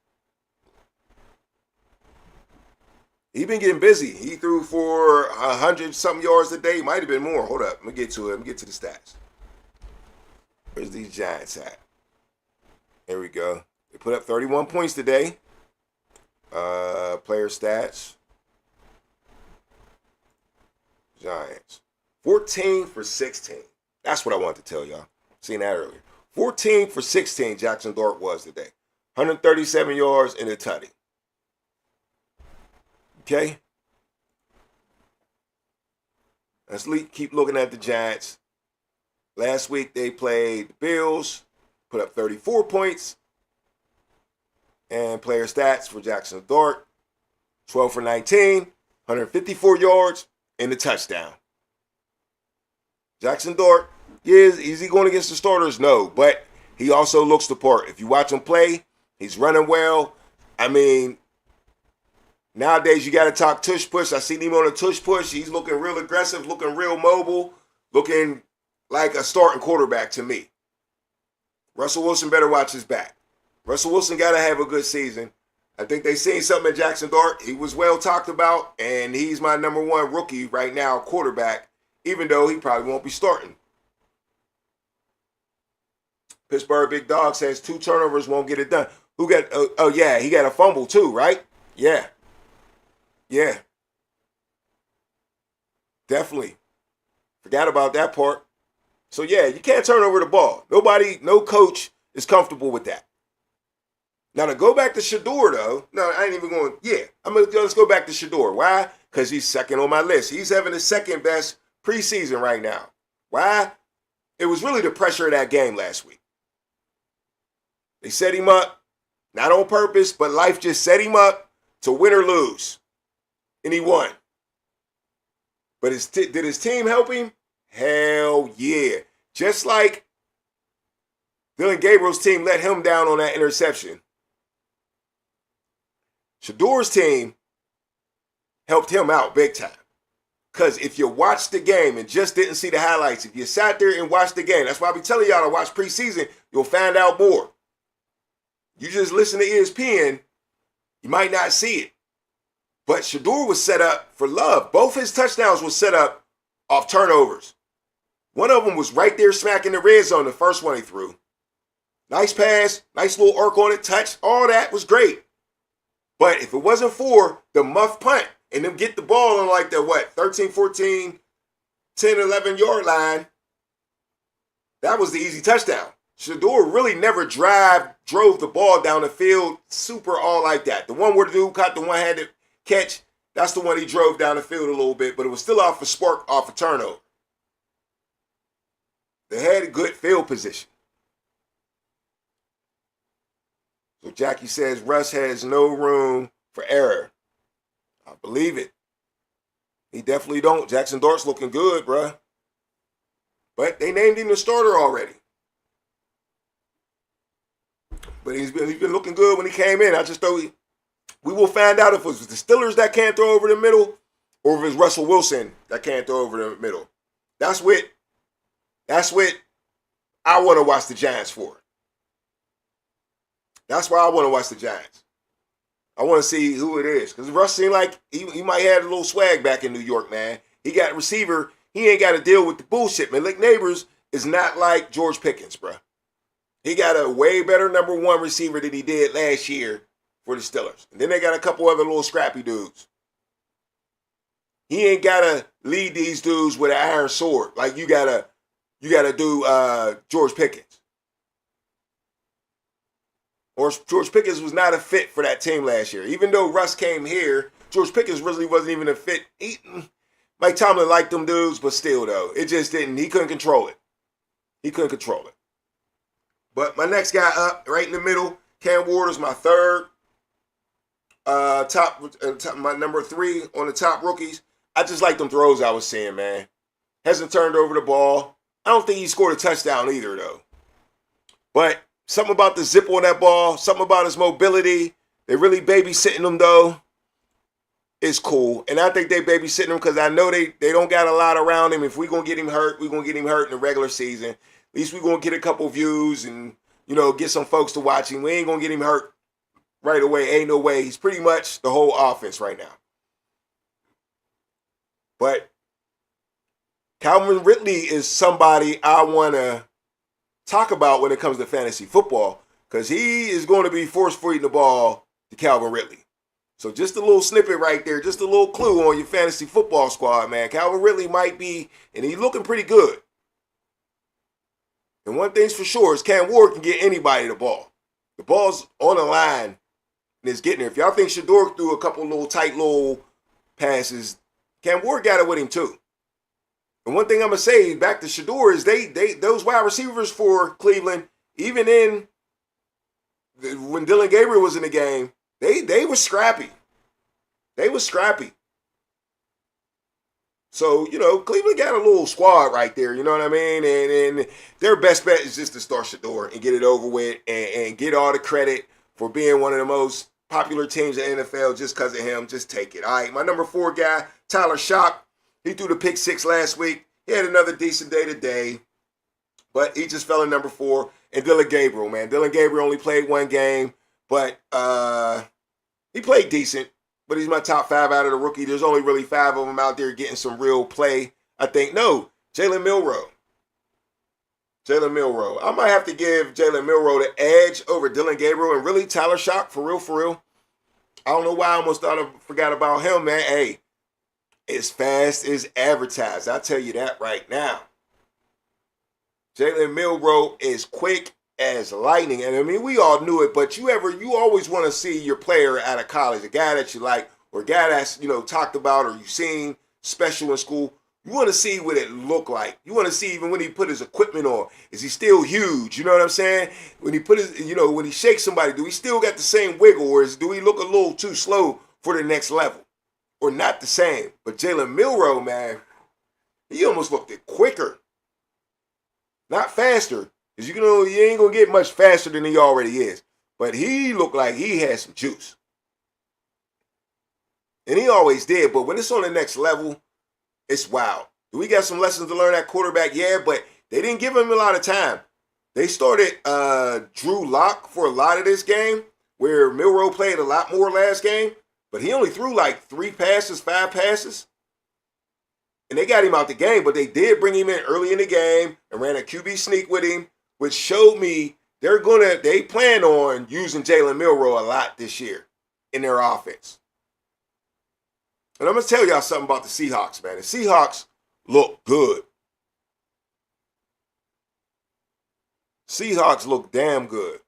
He been getting busy. He threw for 100-something yards a day. Might have been more. Hold up. Let me get to it. Let me get to the stats. Where's these Giants at? There we go. They put up 31 points today. Player stats. Giants. 14 for 16. That's what I wanted to tell y'all. Seen that earlier. 14 for 16 Jackson Dart was today. 137 yards and a tutty. Okay? Let's keep looking at the Giants. Last week they played the Bills, put up 34 points. And player stats for Jackson Dart, 12 for 19, 154 yards, and a touchdown. Jackson Dart, is he going against the starters? No, but he also looks the part. If you watch him play, he's running well. I mean, nowadays you got to talk tush push. I seen him on a tush push. He's looking real aggressive, looking real mobile, looking like a starting quarterback to me. Russell Wilson better watch his back. Russell Wilson got to have a good season. I think they seen something in Jackson Dart. He was well talked about, and he's my number 1 rookie right now, quarterback, even though he probably won't be starting. Pittsburgh Big Dog says 2 turnovers won't get it done. Who got, oh yeah, he got a fumble too, right? Yeah. Yeah. Definitely. Forgot about that part. So yeah, you can't turn over the ball. No coach is comfortable with that. Now to go back to Shedeur though, no, I ain't even going, yeah. Let's go back to Shedeur. Why? Because he's second on my list. He's having the second best preseason right now. Why? It was really the pressure of that game last week. They set him up, not on purpose, but life just set him up to win or lose. And he won. But did his team help him? Hell yeah. Just like Dillon Gabriel's team let him down on that interception. Shedeur's team helped him out big time. Because if you watched the game and just didn't see the highlights, if you sat there and watched the game, that's why I be telling y'all to watch preseason, you'll find out more. You just listen to ESPN, you might not see it. But Shedeur was set up for love. Both his touchdowns were set up off turnovers. One of them was right there smacking the red zone, the first one he threw. Nice pass, nice little arc on it, touch, all that was great. But if it wasn't for the muff punt and them get the ball on like the 13, 14, 10, 11 yard line, that was the easy touchdown. Shedeur really never drove the ball down the field super all like that. The one where the dude caught the one-handed catch, that's the one he drove down the field a little bit, but it was still off a spark, off a turnover. They had a good field position. So Jackie says Russ has no room for error. I believe it. He definitely don't. Jackson Dart's looking good, bruh. But they named him the starter already. But he's been looking good when he came in. I just thought we will find out if it was the Steelers that can't throw over the middle or if it's Russell Wilson that can't throw over the middle. That's what I want to watch the Giants for. That's why I want to watch the Giants. I want to see who it is. Because Russ seemed like he might have a little swag back in New York, man. He got a receiver. He ain't got to deal with the bullshit, man. Malik Neighbors is not like George Pickens, bro. He got a way better number one receiver than he did last year for the Steelers. And then they got a couple other little scrappy dudes. He ain't got to lead these dudes with an iron sword like you gotta do George Pickens. Or George Pickens was not a fit for that team last year. Even though Russ came here, George Pickens really wasn't even a fit. Mike Tomlin liked them dudes, but still, though, it just didn't. He couldn't control it. But my next guy up, right in the middle, Cam Ward, my third. My number 3 on the top rookies. I just like them throws I was seeing, man. Hasn't turned over the ball. I don't think he scored a touchdown either, though. But something about the zip on that ball, something about his mobility. They really babysitting him, though. It's cool. And I think they babysitting him because I know they don't got a lot around him. If we're going to get him hurt, we're going to get him hurt in the regular season. At least we're going to get a couple views and, get some folks to watch him. We ain't going to get him hurt right away. Ain't no way. He's pretty much the whole offense right now. But Calvin Ridley is somebody I want to talk about when it comes to fantasy football because he is going to be force-feeding the ball to Calvin Ridley. So just a little snippet right there, just a little clue on your fantasy football squad, man. Calvin Ridley might be, and he's looking pretty good. And one thing's for sure is Cam Ward can get anybody the ball. The ball's on the line and it's getting there. If y'all think Shador threw a couple little tight little passes, Cam Ward got it with him too. And one thing I'm gonna say back to Shador is those wide receivers for Cleveland, even when Dylan Gabriel was in the game, they were scrappy. They were scrappy. So, Cleveland got a little squad right there, you know what I mean? And their best bet is just to start Shador and get it over with and get all the credit for being one of the most popular teams in the NFL just because of him. Just take it. All right, my number 4 guy, Tyler Shock. He threw the pick 6 last week. He had another decent day today, but he just fell in number 4. And Dylan Gabriel, man. Dylan Gabriel only played 1 game, but he played decent. But he's my top 5 out of the rookie. There's only really 5 of them out there getting some real play. I think, no, Jalen Milroe. I might have to give Jalen Milroe the edge over Dylan Gabriel and really Tyler Shock, for real. I don't know why I almost forgot about him, man. Hey, as fast as advertised. I'll tell you that right now. Jalen Milroe is quick as lightning. And I mean, we all knew it, but you always want to see your player out of college, a guy that you like, or a guy that's, talked about or you've seen special in school. You want to see what it looked like. You want to see even when he put his equipment on, is he still huge? You know what I'm saying? When he put his, when he shakes somebody, do he still got the same wiggle, or do he look a little too slow for the next level? Or not the same? But Jalen Milroe, man, he almost looked it quicker. Not faster. Because he ain't going to get much faster than he already is. But he looked like he had some juice. And he always did. But when it's on the next level, it's wild. Do we got some lessons to learn at quarterback? Yeah, but they didn't give him a lot of time. They started Drew Lock for a lot of this game, where Milroe played a lot more last game. But he only threw like 5 passes. And they got him out the game, but they did bring him in early in the game and ran a QB sneak with him, which showed me they plan on using Jalen Milroe a lot this year in their offense. And I'm going to tell y'all something about the Seahawks, man. The Seahawks look good. Seahawks look damn good.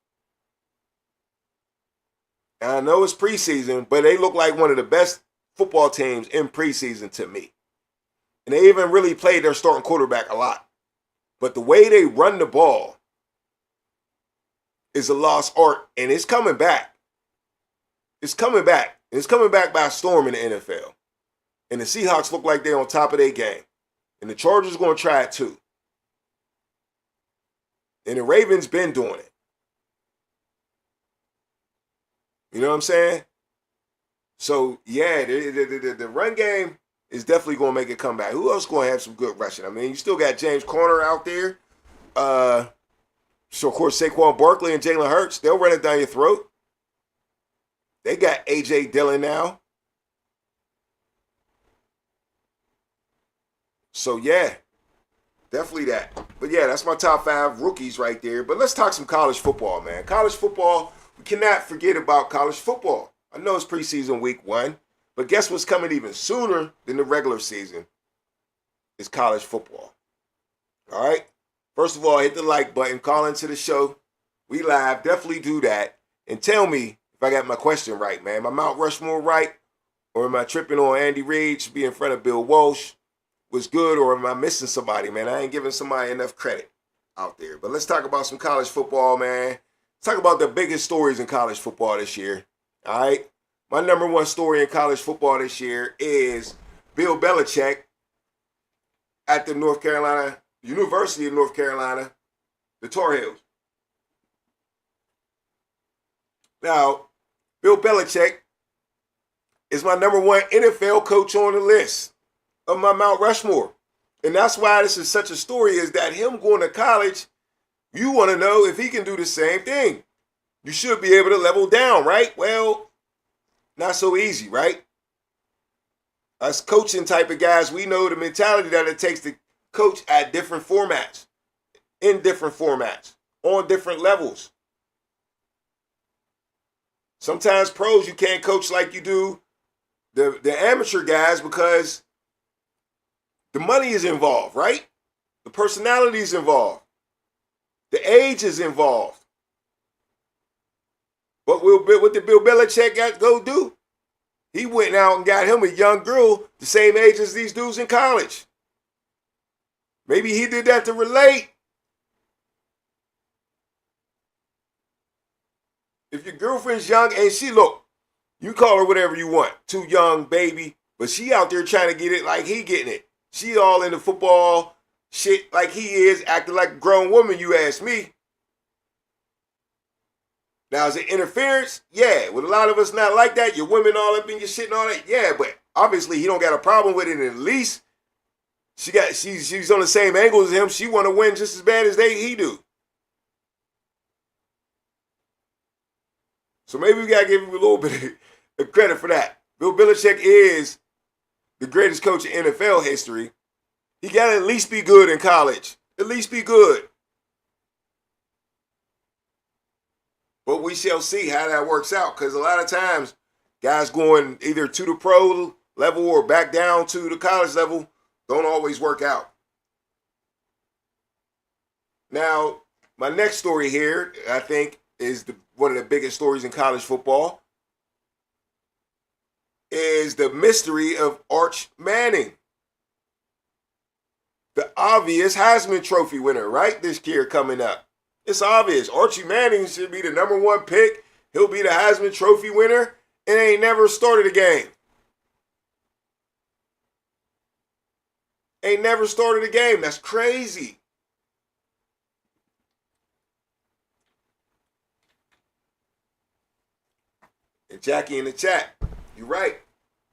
And I know it's preseason, but they look like one of the best football teams in preseason to me. And they even really played their starting quarterback a lot. But the way they run the ball is a lost art, and it's coming back. It's coming back. It's coming back by storm in the NFL. And the Seahawks look like they're on top of their game. And the Chargers are going to try it too. And the Ravens been doing it. You know what I'm saying? So, yeah, the run game is definitely going to make a comeback. Who else going to have some good rushing? I mean, you still got James Conner out there. So, of course, Saquon Barkley and Jalen Hurts, they'll run it down your throat. They got A.J. Dillon now. So, yeah, definitely that. But, yeah, that's my top 5 rookies right there. But let's talk some college football, man. College football, we cannot forget about college football. I know it's preseason week 1, but guess what's coming even sooner than the regular season? It's college football. All right? First of all, hit the like button, call into the show. We live, definitely do that. And tell me if I got my question right, man. Am I Mount Rushmore right? Or am I tripping on Andy Reid to be in front of Bill Walsh? Was good, or am I missing somebody, man? I ain't giving somebody enough credit out there. But let's talk about some college football, man. Let's talk about the biggest stories in college football this year. All right? My number 1 story in college football this year is Bill Belichick at the University of North Carolina, the Tar Heels. Now, Bill Belichick is my number 1 NFL coach on the list of my Mount Rushmore. And that's why this is such a story, is that him going to college, you want to know if he can do the same thing. You should be able to level down, right? Well, not so easy, right? Us coaching type of guys, we know the mentality that it takes to coach at different formats, in different formats, on different levels. Sometimes pros, you can't coach like you do the amateur guys because the money is involved, right? The personality is involved. The age is involved. What did Bill Belichick go do? He went out and got him a young girl the same age as these dudes in college. Maybe he did that to relate. If your girlfriend's young and you call her whatever you want, too young, baby, but she out there trying to get it like he getting it. She all in the football shit like he is, acting like a grown woman, you ask me. Now, is it interference? Yeah. With a lot of us not like that, your women all up in your shit and all that? Yeah, but obviously he don't got a problem with it, and at least she's on the same angle as him. She want to win just as bad as he do. So maybe we got to give him a little bit of credit for that. Bill Belichick is the greatest coach in NFL history. He got to at least be good in college. At least be good. But we shall see how that works out, because a lot of times guys going either to the pro level or back down to the college level don't always work out. Now, my next story here, I think, is one of the biggest stories in college football, is the mystery of Arch Manning. The obvious Heisman Trophy winner, right? This year coming up. It's obvious. Archie Manning should be the number 1 pick. He'll be the Heisman Trophy winner and ain't never started a game. Ain't never started a game. That's crazy. And Jackie in the chat, you're right.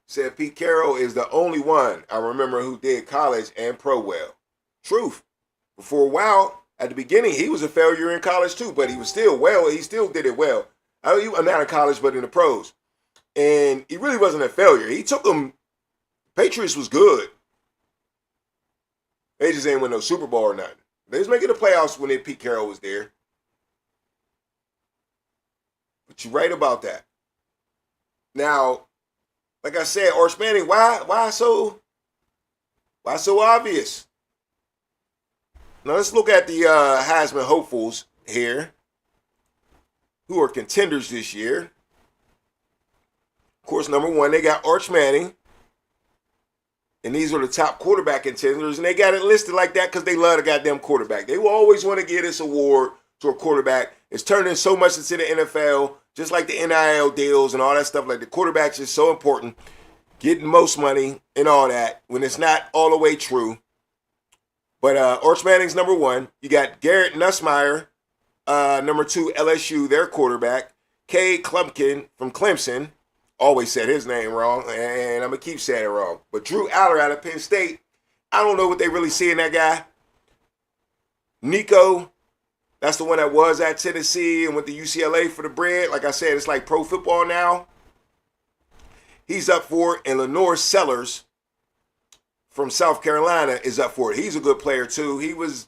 Said Pete Carroll is the only one I remember who did college and pro well. Truth. But for a while, at the beginning, he was a failure in college too, but he was still well. He still did it well. Not in college, but in the pros. And he really wasn't a failure. He took them. Patriots was good. They just ain't win no Super Bowl or nothing. They was making the playoffs when Pete Carroll was there. But you're right about that. Now, like I said, Arch Manning, why so obvious? Now let's look at the Heisman hopefuls here, who are contenders this year. Of course, number 1, they got Arch Manning. And these are the top quarterback contenders. And they got it listed like that because they love the goddamn quarterback. They will always want to give this award to a quarterback. It's turning so much into the NFL, just like the NIL deals and all that stuff. Like the quarterback's is so important, getting most money and all that, when it's not all the way true. But Arch Manning's number one. You got Garrett Nussmeier, number two, LSU, their quarterback. Cade Klumpkin from Clemson. Always said his name wrong, and I'm going to keep saying it wrong. But Drew Aller out of Penn State. I don't know what they really see in that guy. Nico, that's the one that was at Tennessee and went to UCLA for the bread. Like I said, it's like pro football now. He's up for it. And Lenore Sellers from South Carolina is up for it. He's a good player, too. He was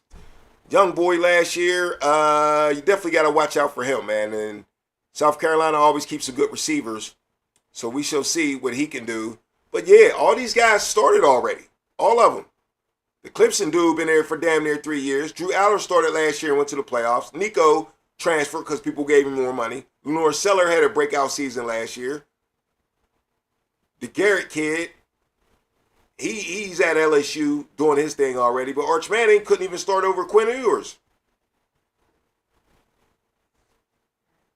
young boy last year. You definitely got to watch out for him, man. And South Carolina always keeps some good receivers. So we shall see what he can do. But, yeah, all these guys started already. All of them. The Clemson dude been there for damn near 3 years. Drew Aller started last year and went to the playoffs. Nico transferred because people gave him more money. Lenore Seller had a breakout season last year. The Garrett kid, he's at LSU doing his thing already. But Arch Manning couldn't even start over Quinn Ewers.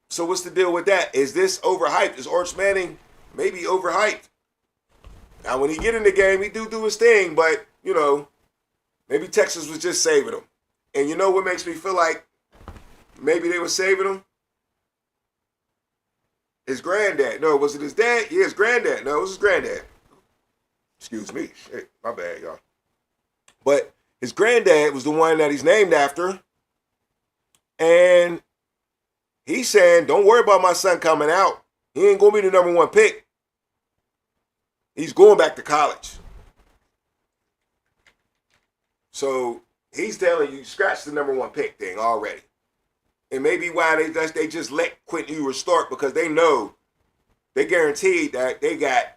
So what's the deal with that? Is this overhyped? Is Arch Manning maybe overhyped? Now, when he get in the game, he do his thing. But, you know, maybe Texas was just saving him. And you know what makes me feel like maybe they were saving him? His granddad. No, was it his dad? Yeah, his granddad. No, it was his granddad. Excuse me. Shit, my bad, y'all. But his granddad was the one that he's named after. And he's saying, don't worry about my son coming out. He ain't going to be the number one pick. He's going back to college. So he's telling you, scratch the number one pick thing already. And maybe why they just let Quentin Ewers start, because they know they guaranteed that they got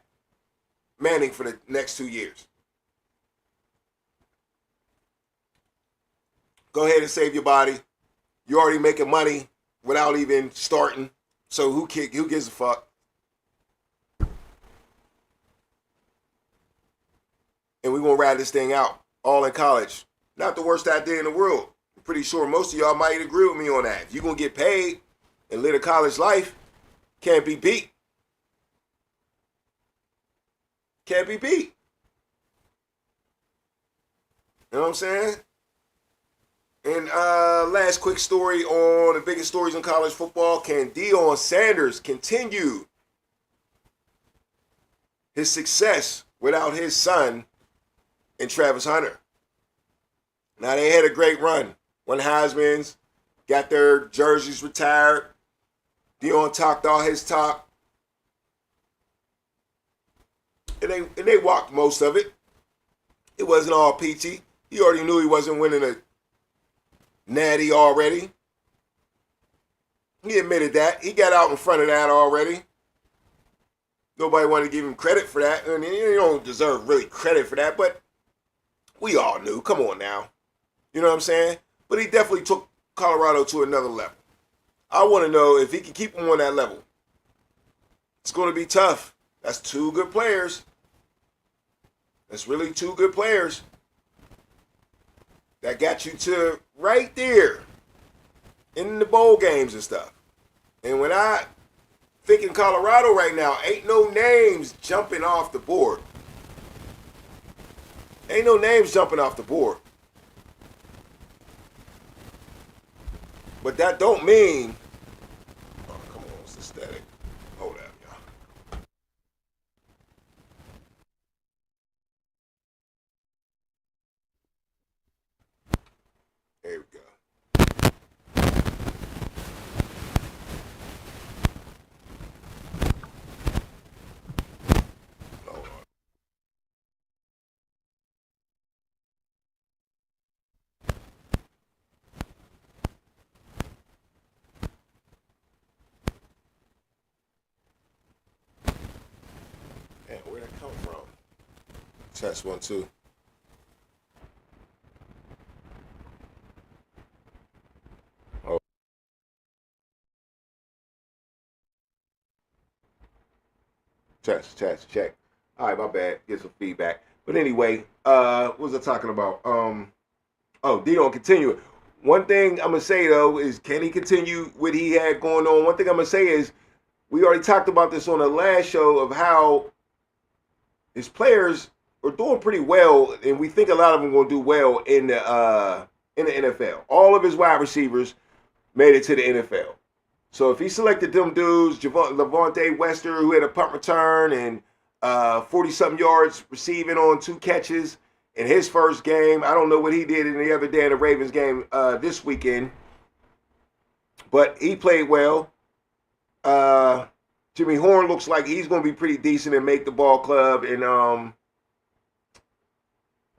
Manning for the next 2 years. Go ahead and save your body. You're already making money without even starting. So who gives a fuck? And we're going to ride this thing out all in college. Not the worst idea in the world. I'm pretty sure most of y'all might agree with me on that. If you're going to get paid and live a college life, can't be beat. Can't be beat. You know what I'm saying? And last quick story on the biggest stories in college football. Can Deion Sanders continue his success without his son and Travis Hunter? Now, they had a great run. Won Heisman's, got their jerseys retired. Deion talked all his talk. And they walked most of it. It wasn't all peachy. He already knew he wasn't winning a natty already. He admitted that. He got out in front of that already. Nobody wanted to give him credit for that. I mean, you don't deserve really credit for that, but we all knew. Come on now. You know what I'm saying? But he definitely took Colorado to another level. I want to know if he can keep them on that level. It's going to be tough. That's two good players. That's really two good players that got you to right there in the bowl games and stuff. And when I think in Colorado right now, ain't no names jumping off the board. Ain't no names jumping off the board. But that don't mean, oh, come on, it's the static. Hold up, y'all. There we go. Hold on. Man, where'd that come from? Test 1, 2. Oh. Test, check. All right, my bad. Get some feedback. But anyway, what was I talking about? Deion continue. One thing I'm going to say, though, is can he continue what he had going on? One thing I'm going to say is we already talked about this on the last show of how his players are doing pretty well, and we think a lot of them are going to do well in the NFL. All of his wide receivers made it to the NFL. So if he selected them dudes, Levante Wester, who had a punt return and 40-something yards receiving on 2 catches in his first game. I don't know what he did in the other day in the Ravens game this weekend, but he played well. Jimmy Horn looks like he's going to be pretty decent and make the ball club. And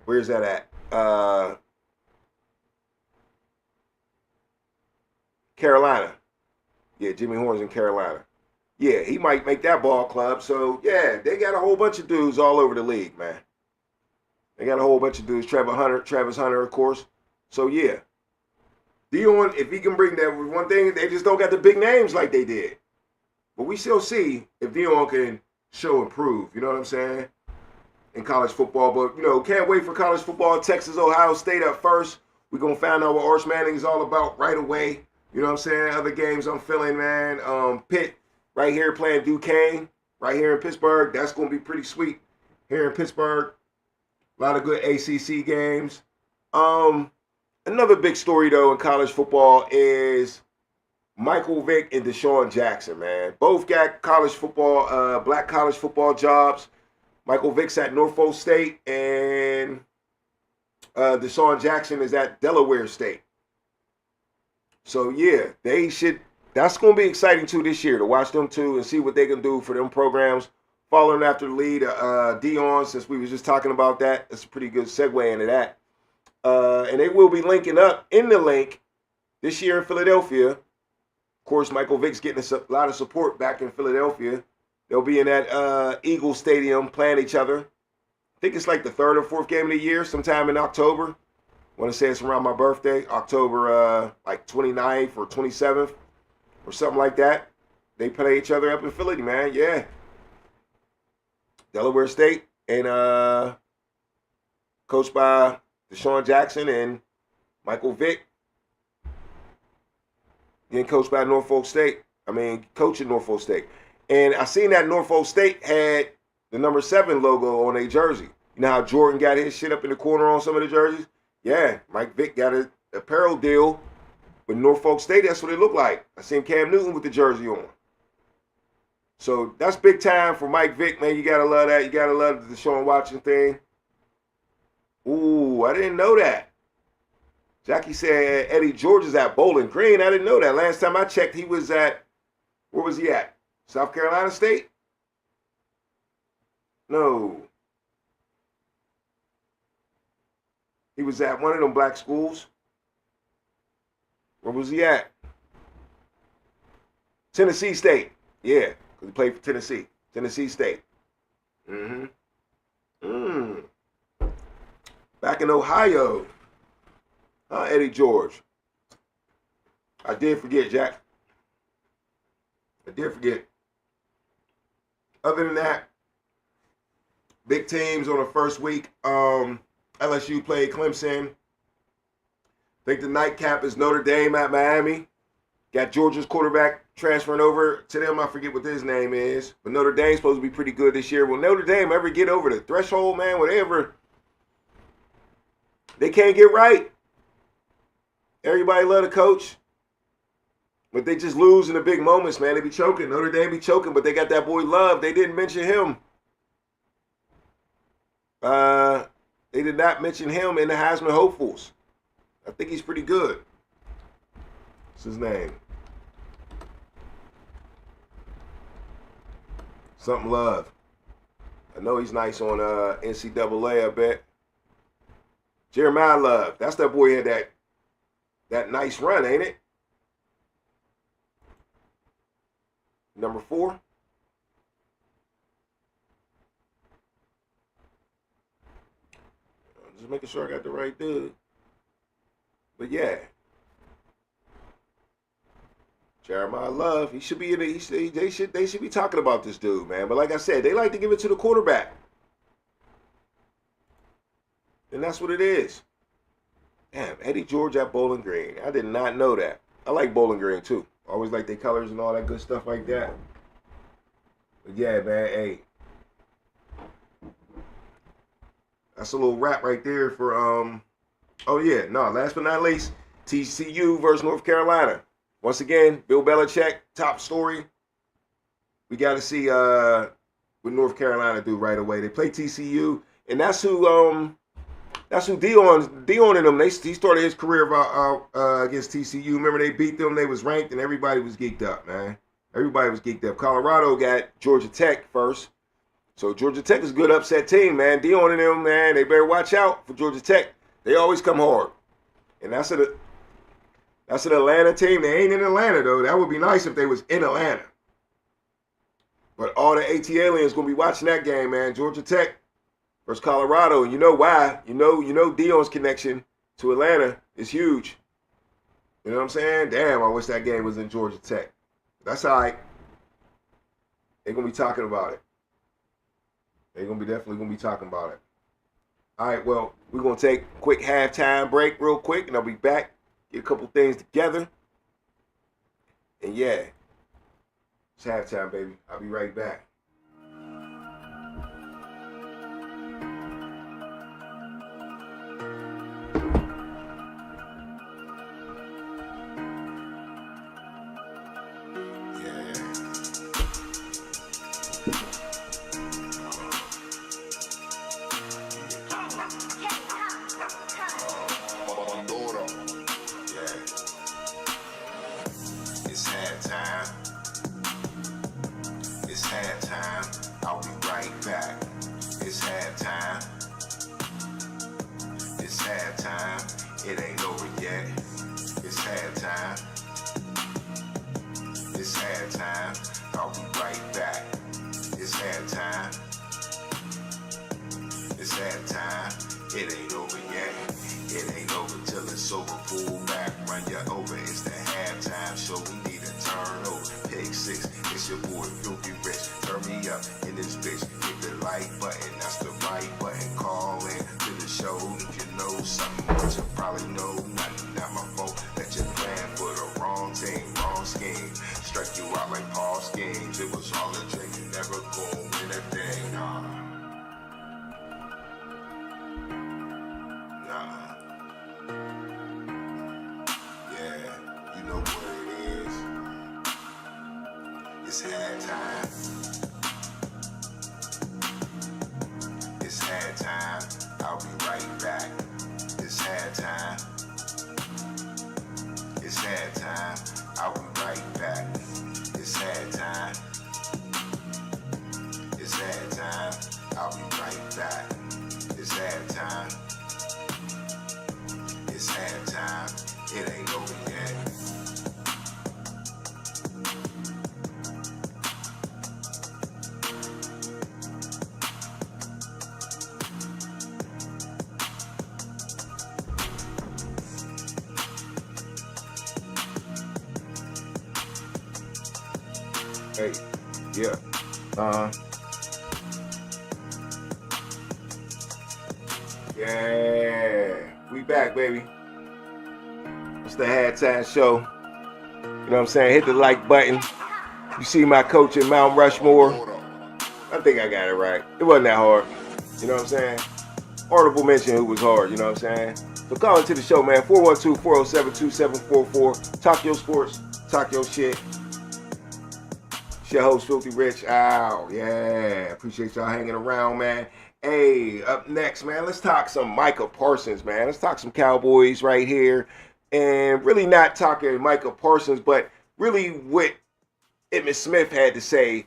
where's that at? Carolina. Yeah, Jimmy Horn's in Carolina. Yeah, he might make that ball club. So, yeah, they got a whole bunch of dudes all over the league, man. They got a whole bunch of dudes. Travis Hunter, of course. So, yeah. Dion, if he can bring that, one thing, they just don't got the big names like they did. But we still see if Dion can show and prove, you know what I'm saying, in college football. But, you know, can't wait for college football. Texas, Ohio State up first. We're going to find out what Arch Manning is all about right away. You know what I'm saying? Other games I'm feeling, man. Pitt right here playing Duquesne right here in Pittsburgh. That's going to be pretty sweet here in Pittsburgh. A lot of good ACC games. Another big story, though, in college football is Michael Vick and Deshaun Jackson, man. Both got college football, black college football jobs. Michael Vick's at Norfolk State, and Deshaun Jackson is at Delaware State. So, yeah, that's going to be exciting, too, this year to watch them, too, and see what they can do for them programs. Following after the lead, Dion, since we was just talking about that. That's a pretty good segue into that. And they will be linking up in the link this year in Philadelphia. Of course, Michael Vick's getting a lot of support back in Philadelphia. They'll be in that Eagles Stadium playing each other. I think it's like the 3rd or 4th game of the year, sometime in October. I want to say it's around my birthday, October like 29th or 27th or something like that. They play each other up in Philly, man. Yeah. Delaware State and coached by Deshaun Jackson and Michael Vick. Then coached by Norfolk State. Coaching Norfolk State. And I seen that Norfolk State had the number 7 logo on their jersey. You know how Jordan got his shit up in the corner on some of the jerseys? Yeah, Mike Vick got an apparel deal with Norfolk State. That's what it looked like. I seen Cam Newton with the jersey on. So that's big time for Mike Vick, man. You got to love that. You got to love the Deshaun Watson thing. Ooh, I didn't know that. Jackie said Eddie George is at Bowling Green. I didn't know that. Last time I checked, he was at, where was he at? South Carolina State? No. He was at one of them black schools. Where was he at? Tennessee State. Yeah, because he played for Tennessee. Tennessee State. Back in Ohio. Eddie George. I did forget, Jack. I did forget. Other than that, big teams on the first week. LSU played Clemson. I think the nightcap is Notre Dame at Miami. Got Georgia's quarterback transferring over to them. I forget what his name is. But Notre Dame's supposed to be pretty good this year. Will Notre Dame ever get over the threshold, man? Whatever. They can't get right. Everybody love the coach. But they just lose in the big moments, man. They be choking. Notre Dame be choking, but they got that boy Love. They didn't mention him. They did not mention him in the Heisman hopefuls. I think he's pretty good. What's his name? Something Love. I know he's nice on NCAA, I bet. Jeremiah Love. That's that boy had that nice run, ain't it? Number 4. Just making sure I got the right dude. But yeah. Jeremiah Love, he should be in the, they should be talking about this dude, man. But like I said, they like to give it to the quarterback. And that's what it is. Damn, Eddie George at Bowling Green. I did not know that. I like Bowling Green too. Always like their colors and all that good stuff like that. But yeah, man, hey. That's a little wrap right there for oh yeah, no, last but not least, TCU versus North Carolina. Once again, Bill Belichick, top story. We got to see what North Carolina do right away. They play TCU, and that's who Dion and them. He started his career against TCU. Remember they beat them. They was ranked, and everybody was geeked up, man. Everybody was geeked up. Colorado got Georgia Tech first. So Georgia Tech is a good upset team, man. Dion and them, man, they better watch out for Georgia Tech. They always come hard. And that's an Atlanta team. They ain't in Atlanta, though. That would be nice if they was in Atlanta. But all the AT aliens going to be watching that game, man. Georgia Tech versus Colorado. And you know why. You know Dion's connection to Atlanta is huge. You know what I'm saying? Damn, I wish that game was in Georgia Tech. That's all right. They're going to be talking about it. They're definitely going to be talking about it. All right, well, we're going to take a quick halftime break real quick, and I'll be back, get a couple things together. And yeah, it's halftime, baby. I'll be right back. It ain't over yet. It's halftime. It's halftime. I'll be right back. It's halftime. It's halftime. It ain't over yet. It ain't over till it's over. Pull back, run you over. It's the halftime show. We need a turnover. Pick six. It's your boy Filthy Rich. Turn me up in this bitch. Hit the like button. That's the right button. Call in to the show. If you know something, but you probably know nothing. Not my fault that you're playing for the wrong team, wrong scheme. Strike you out like Paul schemes. It was all a dream. You never gonna win a thing. Nah. Yeah, you know what it is. It's halftime. It's halftime. I'll be right back. It's halftime. It's halftime. I'll be right back. It's halftime. It's halftime. I'll be right back. It's halftime. It's halftime. It ain't over yet. Hey, yeah. Yeah. We back, baby. It's the halftime show. You know what I'm saying? Hit the like button. You see my coach at Mount Rushmore. I think I got it right. It wasn't that hard. You know what I'm saying? Honorable mention who was hard, you know what I'm saying? So call into the show, man. 412-407-2744. Talk your sports. Talk your shit. It's your host, Filthy Rich. Ow, yeah. Appreciate y'all hanging around, man. Hey, up next, man, let's talk some Micah Parsons, man. Let's talk some Cowboys right here. And really not talking Micah Parsons, but really what Emmitt Smith had to say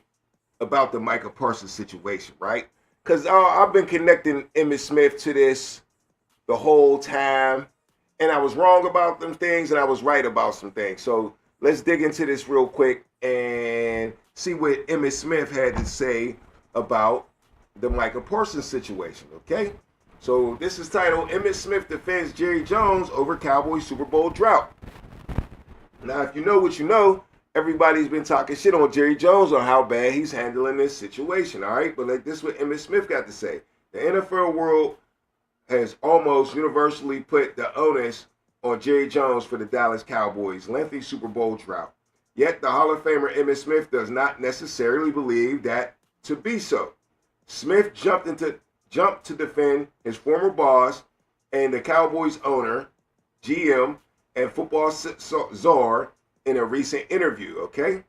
about the Micah Parsons situation, right? Because I've been connecting Emmitt Smith to this the whole time. And I was wrong about some things and I was right about some things. So let's dig into this real quick and see what Emmitt Smith had to say about the Micah Parsons situation, okay? So this is titled, Emmitt Smith defends Jerry Jones over Cowboys Super Bowl drought. Now, if you know what you know, everybody's been talking shit on Jerry Jones on how bad he's handling this situation, all right? But like this is what Emmitt Smith got to say. The NFL world has almost universally put the onus on Jerry Jones for the Dallas Cowboys' lengthy Super Bowl drought. Yet the Hall of Famer Emmitt Smith does not necessarily believe that to be so. Smith jumped into jumped to defend his former boss and the Cowboys owner, GM, and football czar in a recent interview, okay?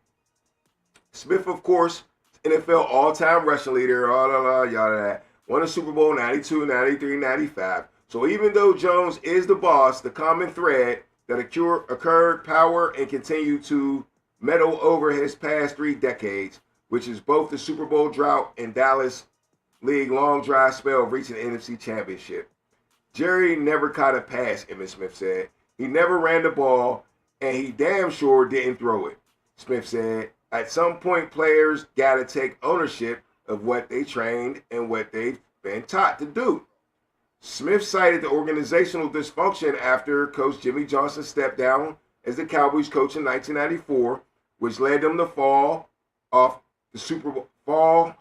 Smith, of course, NFL all-time rushing leader, that. Won a Super Bowl 92, 93, 95. So even though Jones is the boss, the common thread that occurred, power, and continued to meddle over his past 3 decades, which is both the Super Bowl drought and Dallas League long dry spell of reaching the NFC Championship. Jerry never caught a pass, Emmitt Smith said. He never ran the ball, and he damn sure didn't throw it, Smith said. At some point, players got to take ownership of what they trained and what they've been taught to do. Smith cited the organizational dysfunction after Coach Jimmy Johnson stepped down as the Cowboys coach in 1994, which led them to fall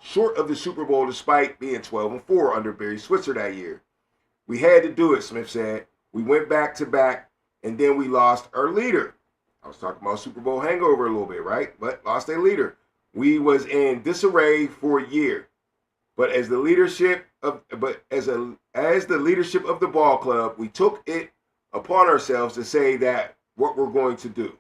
short of the Super Bowl despite being 12-4 under Barry Switzer that year. We had to do it, Smith said. We went back to back, and then we lost our leader. I was talking about Super Bowl hangover a little bit, right? But lost a leader. We was in disarray for a year. But as the leadership of the leadership of the ball club, we took it upon ourselves to say that what we're going to do.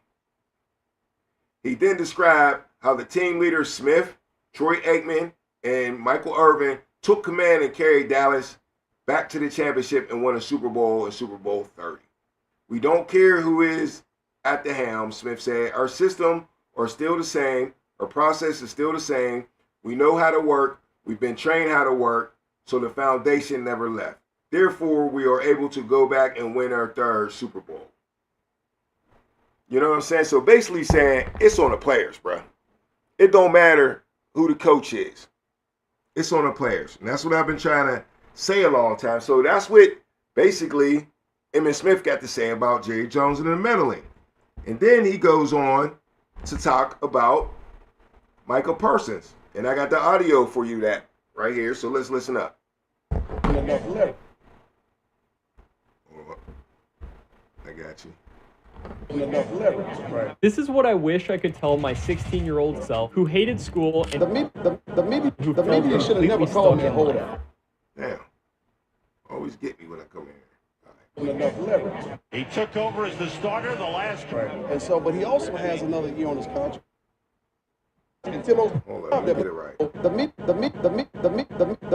He then described how the team leaders Smith, Troy Aikman, and Michael Irvin took command and carried Dallas back to the championship and won a Super Bowl in Super Bowl 30. We don't care who is at the helm, Smith said. Our system are still the same. Our process is still the same. We know how to work. We've been trained how to work, so the foundation never left. Therefore, we are able to go back and win our 3rd Super Bowl. You know what I'm saying? So basically saying it's on the players, bro. It don't matter who the coach is. It's on the players. And that's what I've been trying to say a long time. So that's what basically Emmitt Smith got to say about Jerry Jones and the meddling. And then he goes on to talk about Michael Parsons. And I got the audio for you that right here. So let's listen up. Enough leverage. I got you. Enough leverage. Right. This is what I wish I could tell my 16-year-old self who hated school and The media should have never called me a holdout. Damn. Always get me when I come in here. Enough leverage. He took over as the starter the last Right. And so, but he also has another year on his contract. Until those, Hold on, let me get it right. the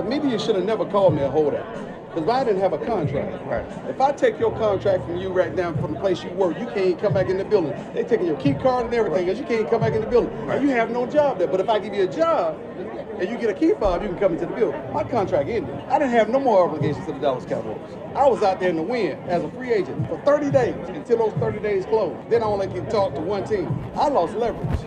media should have never called me a holdout. Because I didn't have a contract. Right. If I take your contract from you right now from the place you work, you can't come back in the building. They taking your key card and everything, because you can't come back in the building. And you have no job there. But if I give you a job and you get a key fob, you can come into the building. My contract ended. I didn't have no more obligations to the Dallas Cowboys. I was out there in the wind as a free agent for 30 days until those 30 days closed. Then I only can talk to one team. I lost leverage.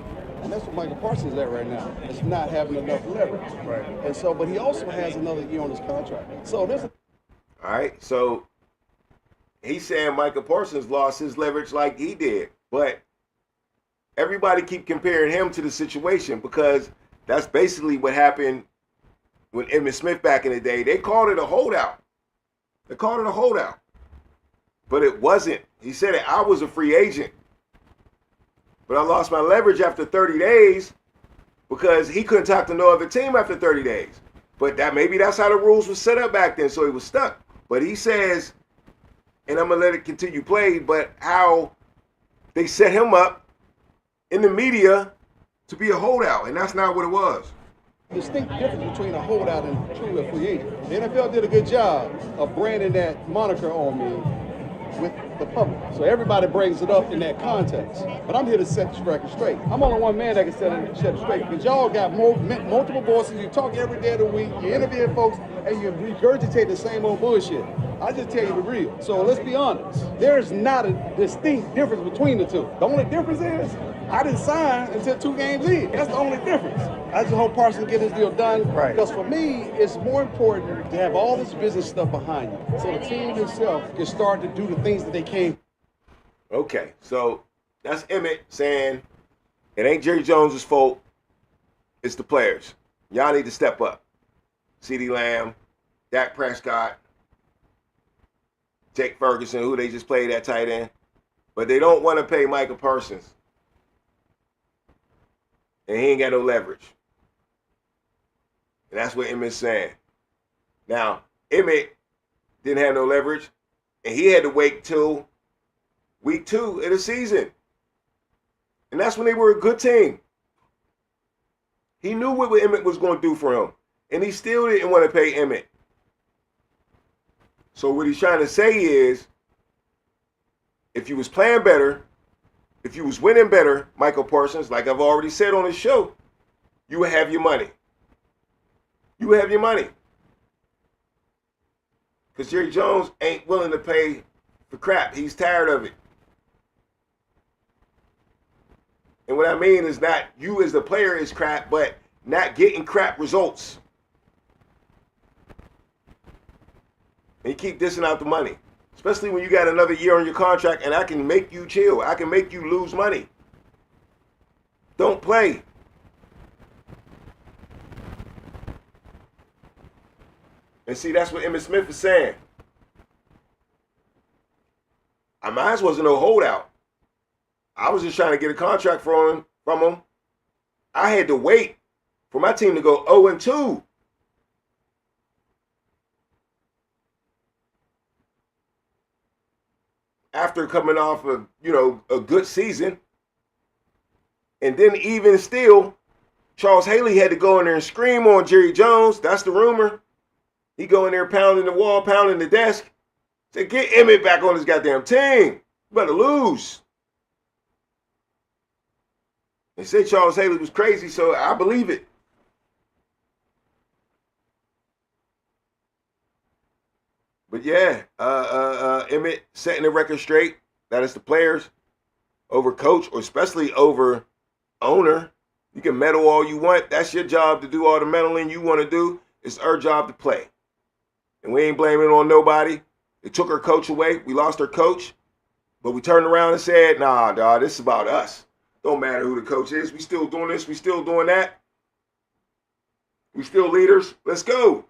And that's what Michael Parsons is at right now. It's not having enough leverage. Right. And so, but he also has another year on his contract. So there's a All right, so he's saying Michael Parsons lost his leverage like he did, but everybody keep comparing him to the situation because that's basically what happened with Emmitt Smith back in the day. They called it a holdout. They called it a holdout, but it wasn't. He said it. I was a free agent, but I lost my leverage after 30 days because he couldn't talk to no other team after 30 days. But that maybe that's how the rules were set up back then, so he was stuck. But he says, and I'm going to let it continue playing, but how they set him up in the media to be a holdout, and that's not what it was. distinct difference between a holdout and truly a free agent. The NFL did a good job of branding that moniker on me with the public. So everybody brings it up in that context. But I'm here to set the record straight. I'm only one man that can set it straight because y'all got multiple voices. You talk every day of the week. You interview folks and you regurgitate the same old bullshit. I just tell you the real. So let's be honest. There's not a distinct difference between the two. The only difference is I didn't sign until 2 games in. That's the only difference. I just hope Parsons get his deal done. Right. Because for me, it's more important to have all this business stuff behind you. So the team itself can start to do the things that they came. Okay, so that's Emmett saying it ain't Jerry Jones' fault. It's the players. Y'all need to step up. CeeDee Lamb, Dak Prescott, Jake Ferguson, who they just played at tight end. But they don't want to pay Michael Parsons. And he ain't got no leverage. And that's what Emmett's saying. Now, Emmett didn't have no leverage, and he had to wait till week 2 of the season. And that's when they were a good team. He knew what Emmett was going to do for him, and he still didn't want to pay Emmett. So what he's trying to say is, if you was playing better, if you was winning better, Michael Parsons, like I've already said on the show, you would have your money. You would have your money. Because Jerry Jones ain't willing to pay for crap. He's tired of it. And what I mean is not you as the player is crap, but not getting crap results. And you keep dishing out the money. Especially when you got another year on your contract and I can make you chill. I can make you lose money. Don't play. And see, that's what Emmitt Smith is saying. Mine wasn't no holdout. I was just trying to get a contract from him. I had to wait for my team to go 0-2. After coming off of, a good season. And then even still, Charles Haley had to go in there and scream on Jerry Jones. That's the rumor. He go in there pounding the wall, pounding the desk. Say, get Emmett back on his goddamn team. You better lose. They say Charles Haley was crazy, so I believe it. But yeah, Emmett setting the record straight. That is the players over coach, or especially over owner. You can meddle all you want. That's your job to do all the meddling you want to do. It's our job to play. And we ain't blaming it on nobody. They took our coach away. We lost our coach. But we turned around and said, nah, dawg, this is about us. Don't matter who the coach is. We still doing this. We still doing that. We still leaders. Let's go.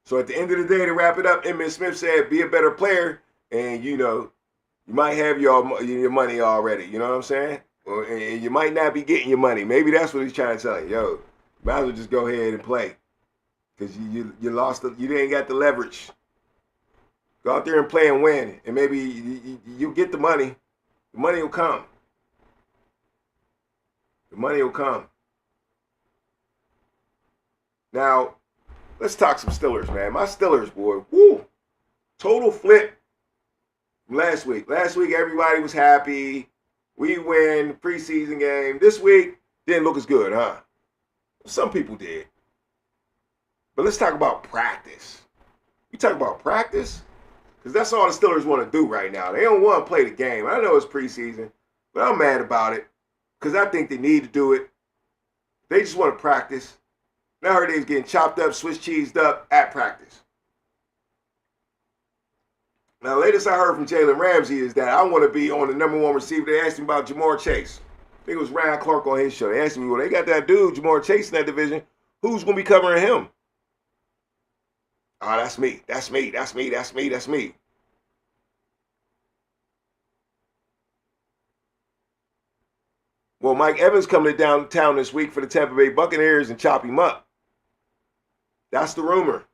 So at the end of the day, to wrap it up, Emmitt Smith said, be a better player, and, you might have your money already. You know what I'm saying? And you might not be getting your money. Maybe that's what he's trying to tell you. Yo, might as well just go ahead and play. Because you lost, you didn't got the leverage. Go out there and play and win, and maybe you'll get the money. The money will come. The money will come. Now, let's talk some Steelers, man. My Steelers, boy, woo, total flip from last week. Last week, everybody was happy. We win preseason game. This week, didn't look as good, huh? Some people did. But let's talk about practice. You talk about practice? Because that's all the Steelers want to do right now. They don't want to play the game. I know it's preseason, but I'm mad about it because I think they need to do it. They just want to practice. And I heard they was getting chopped up, Swiss cheesed up at practice. Now, the latest I heard from Jalen Ramsey is that I want to be on the #1 receiver. They asked me about Jamar Chase. I think it was Ryan Clark on his show. They asked me, well, they got that dude, Jamar Chase, in that division. Who's going to be covering him? Oh, that's me. That's me. That's me. That's me. That's me. Well, Mike Evans coming to downtown this week for the Tampa Bay Buccaneers and chop him up. That's the rumor.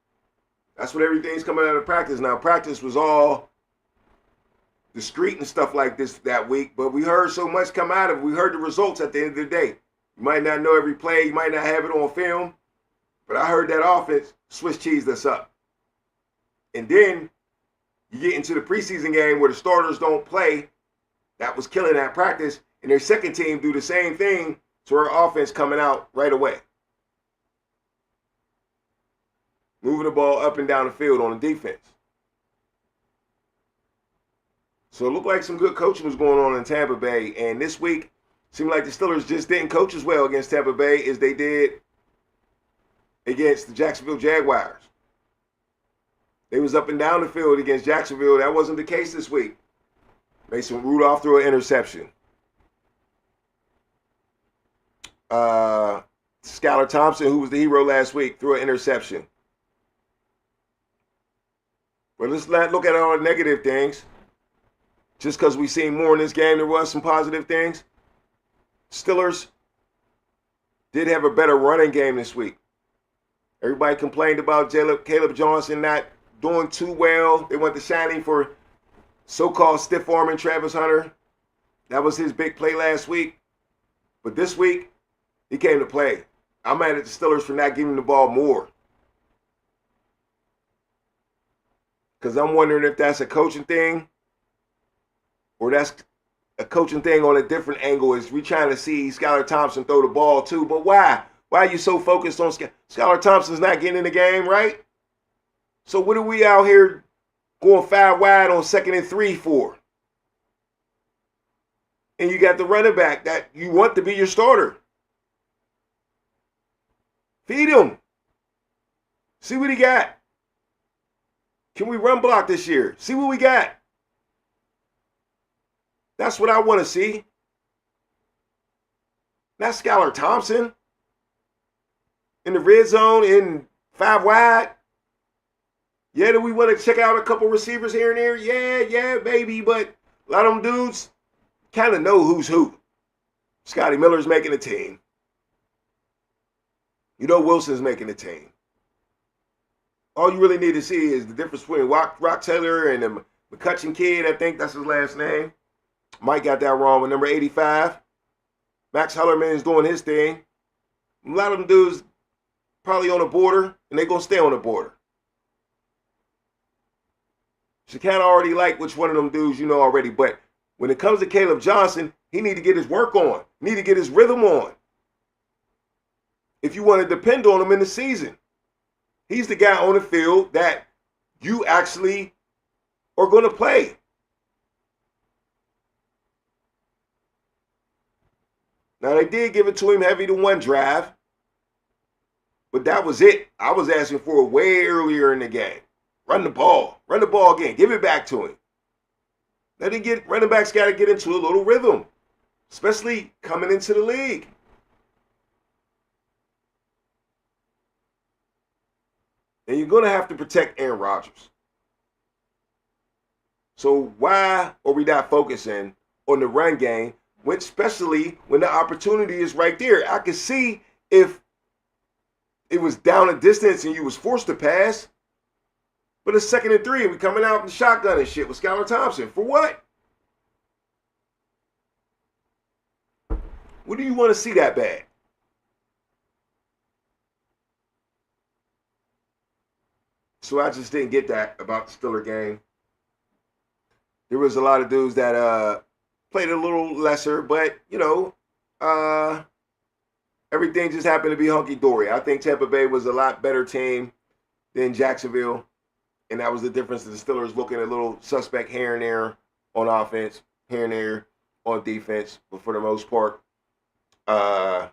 That's what everything's coming out of practice. Now, practice was all discreet and stuff like this that week, but we heard so much come out of it. We heard the results at the end of the day. You might not know every play. You might not have it on film, but I heard that offense Swiss cheesed us up. And then you get into the preseason game where the starters don't play. That was killing that practice. And their second team do the same thing to our offense coming out right away. Moving the ball up and down the field on the defense. So it looked like some good coaching was going on in Tampa Bay. And this week, seemed like the Steelers just didn't coach as well against Tampa Bay as they did against the Jacksonville Jaguars. They was up and down the field against Jacksonville. That wasn't the case this week. Mason Rudolph threw an interception. Skylar Thompson, who was the hero last week, threw an interception. But let's not look at all the negative things. Just because we've seen more in this game, there was some positive things. Steelers did have a better running game this week. Everybody complained about Caleb Johnson not doing too well. They went to shining for so-called stiff-arming Travis Hunter. That was his big play last week. But this week, he came to play. I'm mad at the Steelers for not giving him the ball more. Because I'm wondering if that's a coaching thing or that's a coaching thing on a different angle. Is we trying to see Skylar Thompson throw the ball too. But why? Why are you so focused on Skylar Thompson's not getting in the game, right? So what are we out here going 5 wide on 2nd and 3 for? And you got the running back that you want to be your starter. Feed him. See what he got. Can we run block this year? See what we got. That's what I want to see. Not Skylar Thompson in the red zone in 5 wide. Yeah, do we want to check out a couple receivers here and there? Yeah, baby. But a lot of them dudes kind of know who's who. Scotty Miller's making the team. You know Wilson's making the team. All you really need to see is the difference between Rock Taylor and the McCutcheon kid. I think that's his last name. Mike got that wrong with number 85. Max Hellerman is doing his thing. A lot of them dudes probably on the border, and they're going to stay on the border. You kind of already like which one of them dudes you know already. But when it comes to Caleb Johnson, he need to get his work on. He need to get his rhythm on. If you want to depend on him in the season. He's the guy on the field that you actually are going to play. Now, they did give it to him heavy to one drive, but that was it. I was asking for it way earlier in the game. Run the ball. Run the ball again. Give it back to him. Running backs got to get into a little rhythm, especially coming into the league. And you're going to have to protect Aaron Rodgers. So why are we not focusing on the run game, especially when the opportunity is right there? I could see if it was down a distance and you was forced to pass, but it's 2nd and 3 and we coming out in the shotgun and shit with Skylar Thompson. For what? What do you want to see that bad? So I just didn't get that about the Steeler game. There was a lot of dudes that played a little lesser, but, you know, everything just happened to be hunky-dory. I think Tampa Bay was a lot better team than Jacksonville, and that was the difference. The Steelers looking a little suspect here and there on offense, here and there on defense, but for the most part, there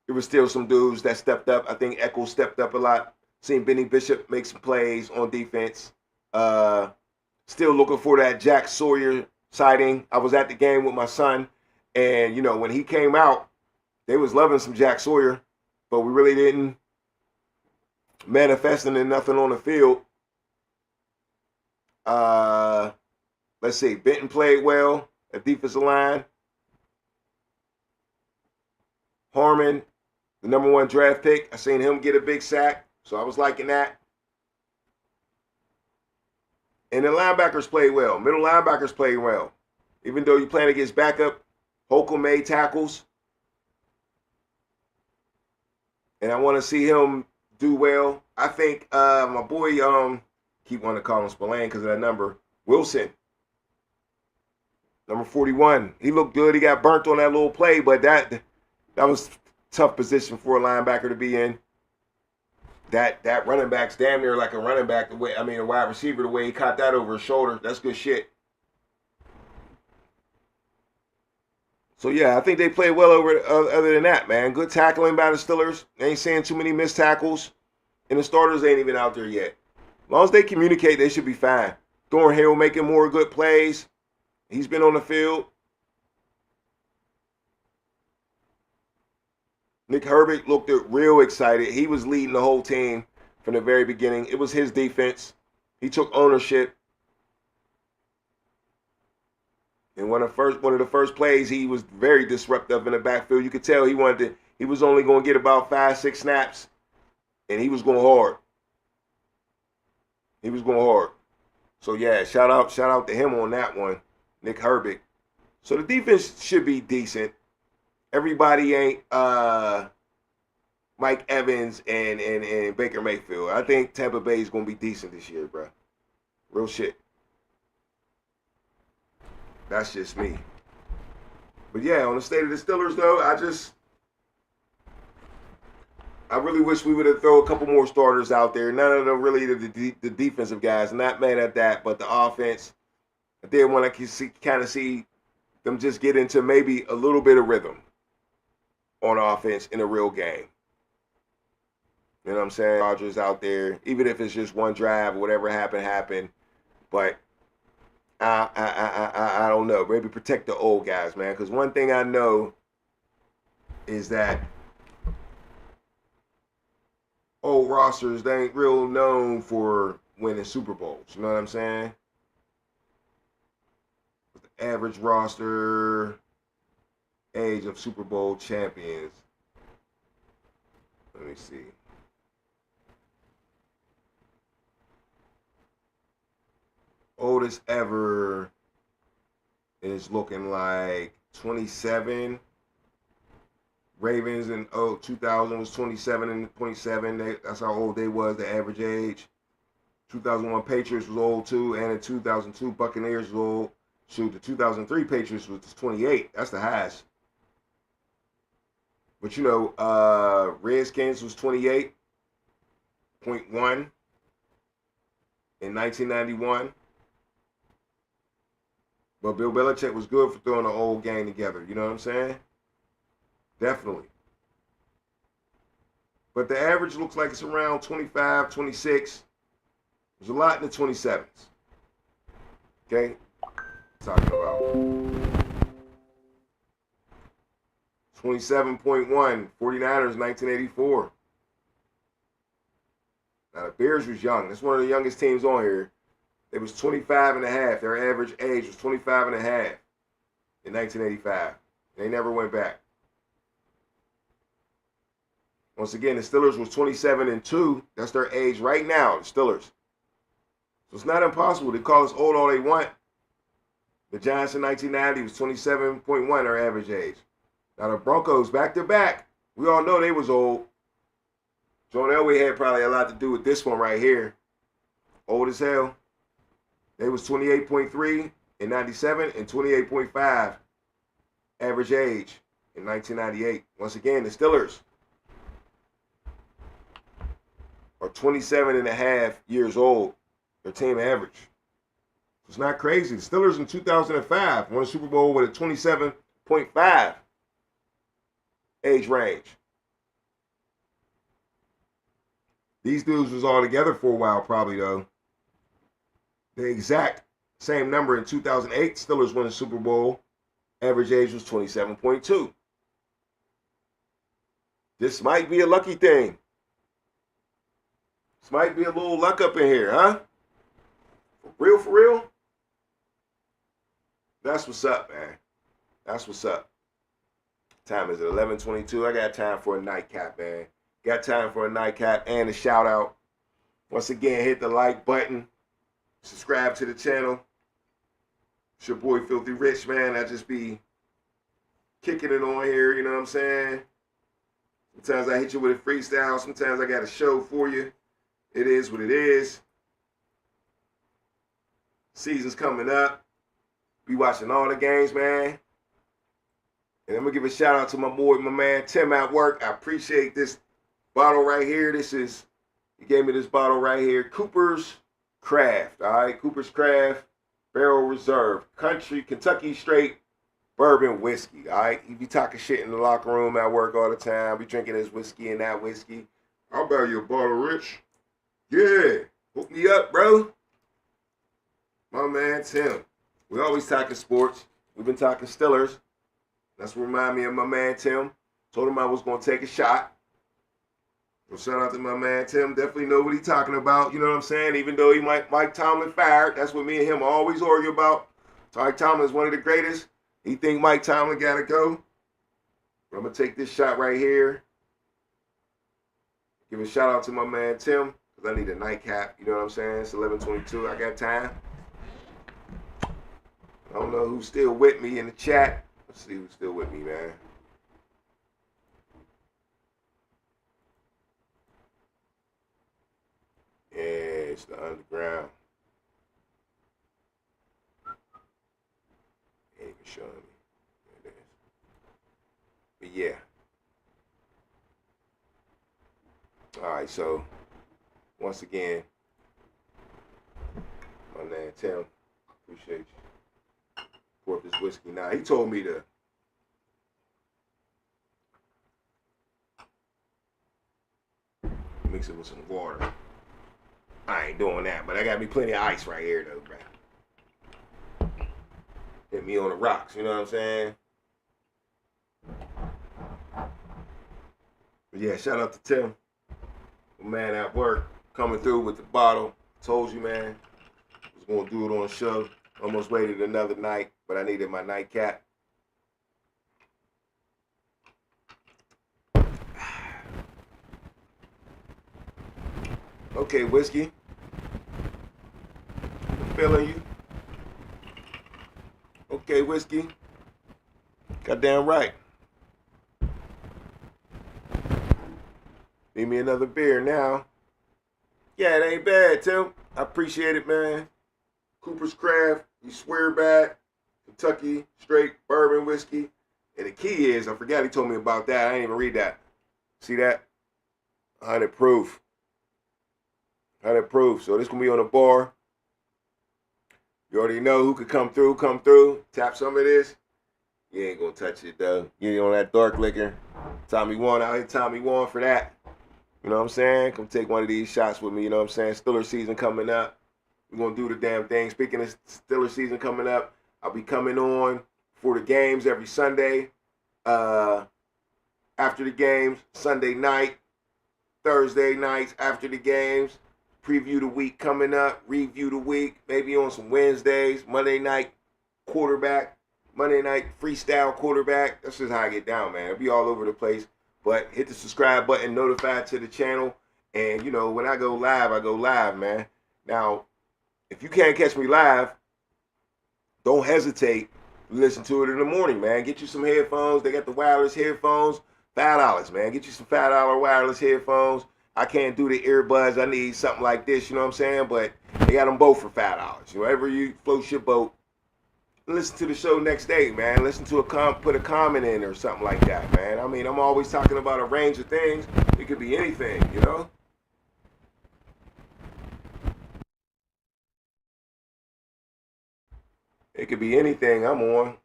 was still some dudes that stepped up. I think Eccles stepped up a lot. Seen Benny Bishop make some plays on defense. Still looking for that Jack Sawyer sighting. I was at the game with my son, and, you know, when he came out, they was loving some Jack Sawyer, but we really didn't manifest into nothing on the field. Let's see. Benton played well at defensive line. Harmon, the number 1 draft pick, I seen him get a big sack. So I was liking that. And the linebackers played well. Middle linebackers played well. Even though you're playing against backup, Holcomb made tackles. And I want to see him do well. I think my boy, keep wanting to call him Spillane because of that number, Wilson, number 41. He looked good. He got burnt on that little play, but that was a tough position for a linebacker to be in. That running back's damn near like a running back, a wide receiver, the way he caught that over his shoulder. That's good shit. So, yeah, I think they played well other than that, man. Good tackling by the Steelers. They ain't seeing too many missed tackles. And the starters ain't even out there yet. As long as they communicate, they should be fine. Thornhill making more good plays. He's been on the field. Nick Herbig looked real excited. He was leading the whole team from the very beginning. It was his defense. He took ownership. And one of the first plays, he was very disruptive in the backfield. You could tell he wanted he was only going to get about 5-6 snaps, and he was going hard. He was going hard. So yeah, shout out to him on that one, Nick Herbig. So the defense should be decent. Everybody ain't Mike Evans and Baker Mayfield. I think Tampa Bay is going to be decent this year, bro. Real shit. That's just me. But yeah, on the state of the Steelers, though, I really wish we would have thrown a couple more starters out there. None of them really the defensive guys. Not mad at that, but the offense, I did want to kind of see them just get into maybe a little bit of rhythm on offense in a real game. You know what I'm saying? Rodgers out there, even if it's just one drive, whatever happened. But I don't know. Maybe protect the old guys, man. Because one thing I know is that old rosters, they ain't real known for winning Super Bowls. You know what I'm saying? The average roster age of Super Bowl champions. Let me see. Oldest ever is looking like 27. Ravens in 2000 was 27 and 27. That's how old they was, the average age. 2001 Patriots was old too, and in 2002 Buccaneers was old. Shoot, the 2003 Patriots was 28. That's the highest. But you know, Redskins was 28.1 in 1991. But Bill Belichick was good for throwing the old gang together. You know what I'm saying? Definitely. But the average looks like it's around 25, 26. There's a lot in the 27s. Okay? Talking about 27.1, 49ers, 1984. Now, the Bears was young. That's one of the youngest teams on here. It was 25 and a half. Their average age was 25 and a half in 1985. They never went back. Once again, the Steelers was 27 and 2. That's their age right now, the Steelers. So it's not impossible. They call us old all they want. The Giants in 1990 was 27.1, their average age. Now the Broncos, back to back, we all know they was old. John Elway had probably a lot to do with this one right here. Old as hell. They was 28.3 in 97 and 28.5 average age in 1998. Once again, the Steelers are 27 and a half years old, their team average. It's not crazy. The Steelers in 2005 won a Super Bowl with a 27.5 age range. These dudes was all together for a while probably, though. The exact same number in 2008, Steelers won a Super Bowl. Average age was 27.2. This might be a lucky thing. This might be a little luck up in here, huh? For real? That's what's up, man. That's what's up. Time is 11:22. I got time for a nightcap, man. Got time for a nightcap and a shout out. Once again, hit the like button. Subscribe to the channel. It's your boy Filthy Rich, man. I just be kicking it on here, you know what I'm saying? Sometimes I hit you with a freestyle. Sometimes I got a show for you. It is what it is. Season's coming up. Be watching all the games, man. And I'm going to give a shout out to my boy, my man, Tim at work. I appreciate this bottle right here. He gave me this bottle right here. Cooper's Craft, all right? Cooper's Craft, Barrel Reserve, Kentucky Straight Bourbon Whiskey, all right? He be talking shit in the locker room at work all the time. Be drinking his whiskey and that whiskey. I'll buy you a bottle, Rich. Yeah, hook me up, bro. My man, Tim. We always talking sports. We've been talking Steelers. That's what remind me of my man, Tim. Told him I was going to take a shot. So shout out to my man Tim. Definitely know what he's talking about. You know what I'm saying? Even though Mike Tomlin fired, that's what me and him always argue about. Mike Tomlin is one of the greatest. He think Mike Tomlin got to go. But I'm going to take this shot right here. Give a shout out to my man Tim, because I need a nightcap. You know what I'm saying? It's 11:22. I got time. I don't know who's still with me in the chat. Let's see who's still with me, man. Yeah, it's the underground. Ain't even showing me. There it is. But yeah. Alright, so once again, my man Tim, appreciate you. Pour up this whiskey. Now he told me to mix it with some water. I ain't doing that, but I got me plenty of ice right here though, bro. Hit me on the rocks, you know what I'm saying? But yeah, shout out to Tim. My man at work, coming through with the bottle. Told you, man, I was gonna do it on the show. Almost waited another night, but I needed my nightcap. Okay, whiskey. I'm feeling you. Okay, whiskey. Goddamn right. Need me another beer now. Yeah, it ain't bad, Tim. I appreciate it, man. Cooper's Craft, you swear back, Kentucky straight bourbon whiskey. And the key is, I forgot he told me about that. I didn't even read that. See that? 100 proof. 100 proof. So this gonna be on the bar. You already know who could come through. Come through. Tap some of this. You ain't gonna touch it though. You ain't on that dark liquor. Tommy One out here. Tommy One for that. You know what I'm saying? Come take one of these shots with me. You know what I'm saying? Steelers season coming up. We're going to do the damn thing. Speaking of Steelers season coming up, I'll be coming on for the games every Sunday. After the games, Sunday night, Thursday nights after the games. Preview the week coming up. Review the week. Maybe on some Wednesdays. Monday night quarterback. Monday night freestyle quarterback. That's just how I get down, man. It'll be all over the place. But hit the subscribe button, notified to the channel. And, you know, when I go live, man. Now, if you can't catch me live, don't hesitate to listen to it in the morning, man. Get you some headphones. They got the wireless headphones. $5, man. Get you some $5 wireless headphones. I can't do the earbuds. I need something like this, you know what I'm saying? But they got them both for $5. Wherever you float your boat, listen to the show next day, man. Listen to put a comment in or something like that, man. I mean, I'm always talking about a range of things. It could be anything, you know? It could be anything I'm on.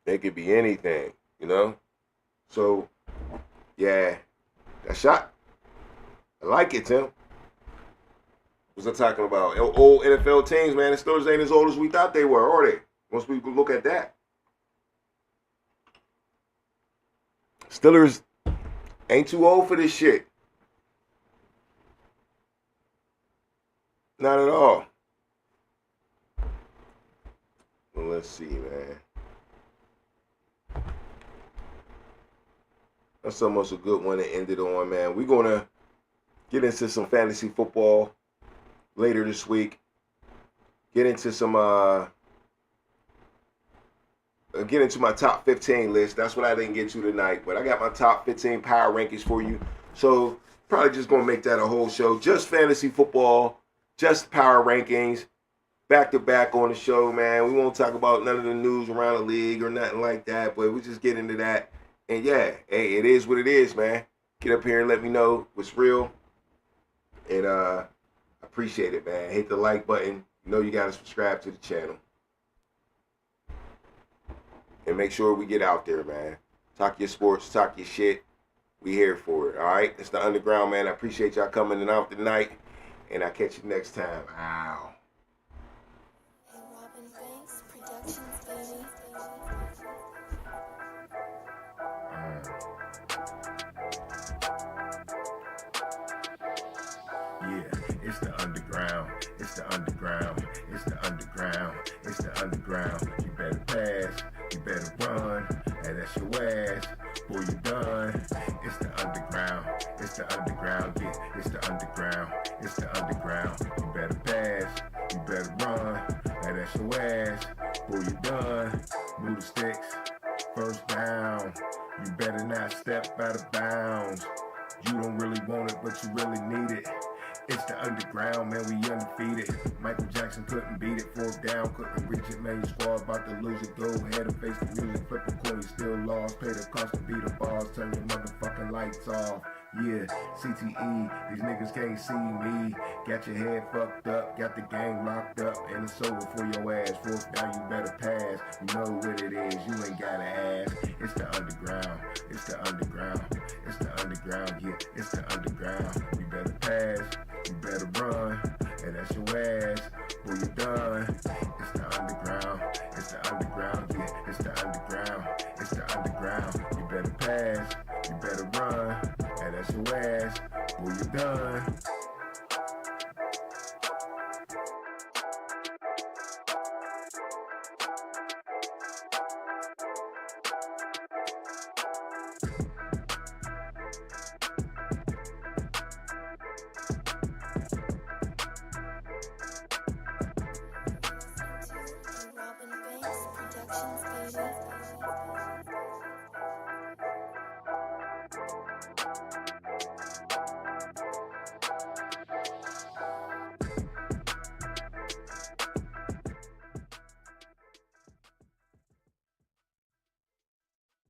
It could be anything, you know? So, yeah, that shot. I like it, Tim. What was I talking about? Old NFL teams, man. The Steelers ain't as old as we thought they were, are they? Once we look at that. Steelers ain't too old for this shit. Not at all. Well, let's see, man. That's almost a good one to end it on, man. We're going to get into some fantasy football later this week. Get into my top 15 list. That's what I didn't get to tonight, but I got my top 15 power rankings for you. So probably just gonna make that a whole show. Just fantasy football, just power rankings, back to back on the show, man. We won't talk about none of the news around the league or nothing like that, but we just get into that. And yeah, hey, it is what it is, man. Get up here and let me know what's real. And appreciate it, man. Hit the like button. You know you gotta subscribe to the channel. And make sure we get out there, man. Talk your sports, talk your shit. We here for it, all right? It's the Underground, man. I appreciate y'all coming in out tonight. And I'll catch you next time. Ow. Hey, Robin Banks Productions, baby. Yeah, it's the underground. It's the underground. It's the underground. It's the underground. You better pass. you better run, and that's your ass, boy, you done. It's the underground, it's the underground, yeah, it's the underground, it's the underground. You better pass, you better run, and that's your ass, boy, you done. Move the sticks, first down. You better not step out of bounds. You don't really want it, but you really need it. It's the underground, man, we undefeated. Michael Jackson couldn't beat it, fourth down, couldn't reach it, man, your squad about to lose it. Go ahead and face the music, flip a coin, you still lost. Pay the cost to beat the bars, turn your motherfucking lights off. Yeah, CTE, these niggas can't see me. Got your head fucked up, got the game locked up, and it's over for your ass. Fourth down, you better pass. You know what it is, you ain't gotta ask. It's the underground, it's the underground, it's the underground, yeah, it's the underground. You better pass, you better run, and that's your ass, boy, you done. It's the underground, it's the underground, yeah, it's the underground, it's the underground. You better pass, you better run, and that's your ass, boy, you done.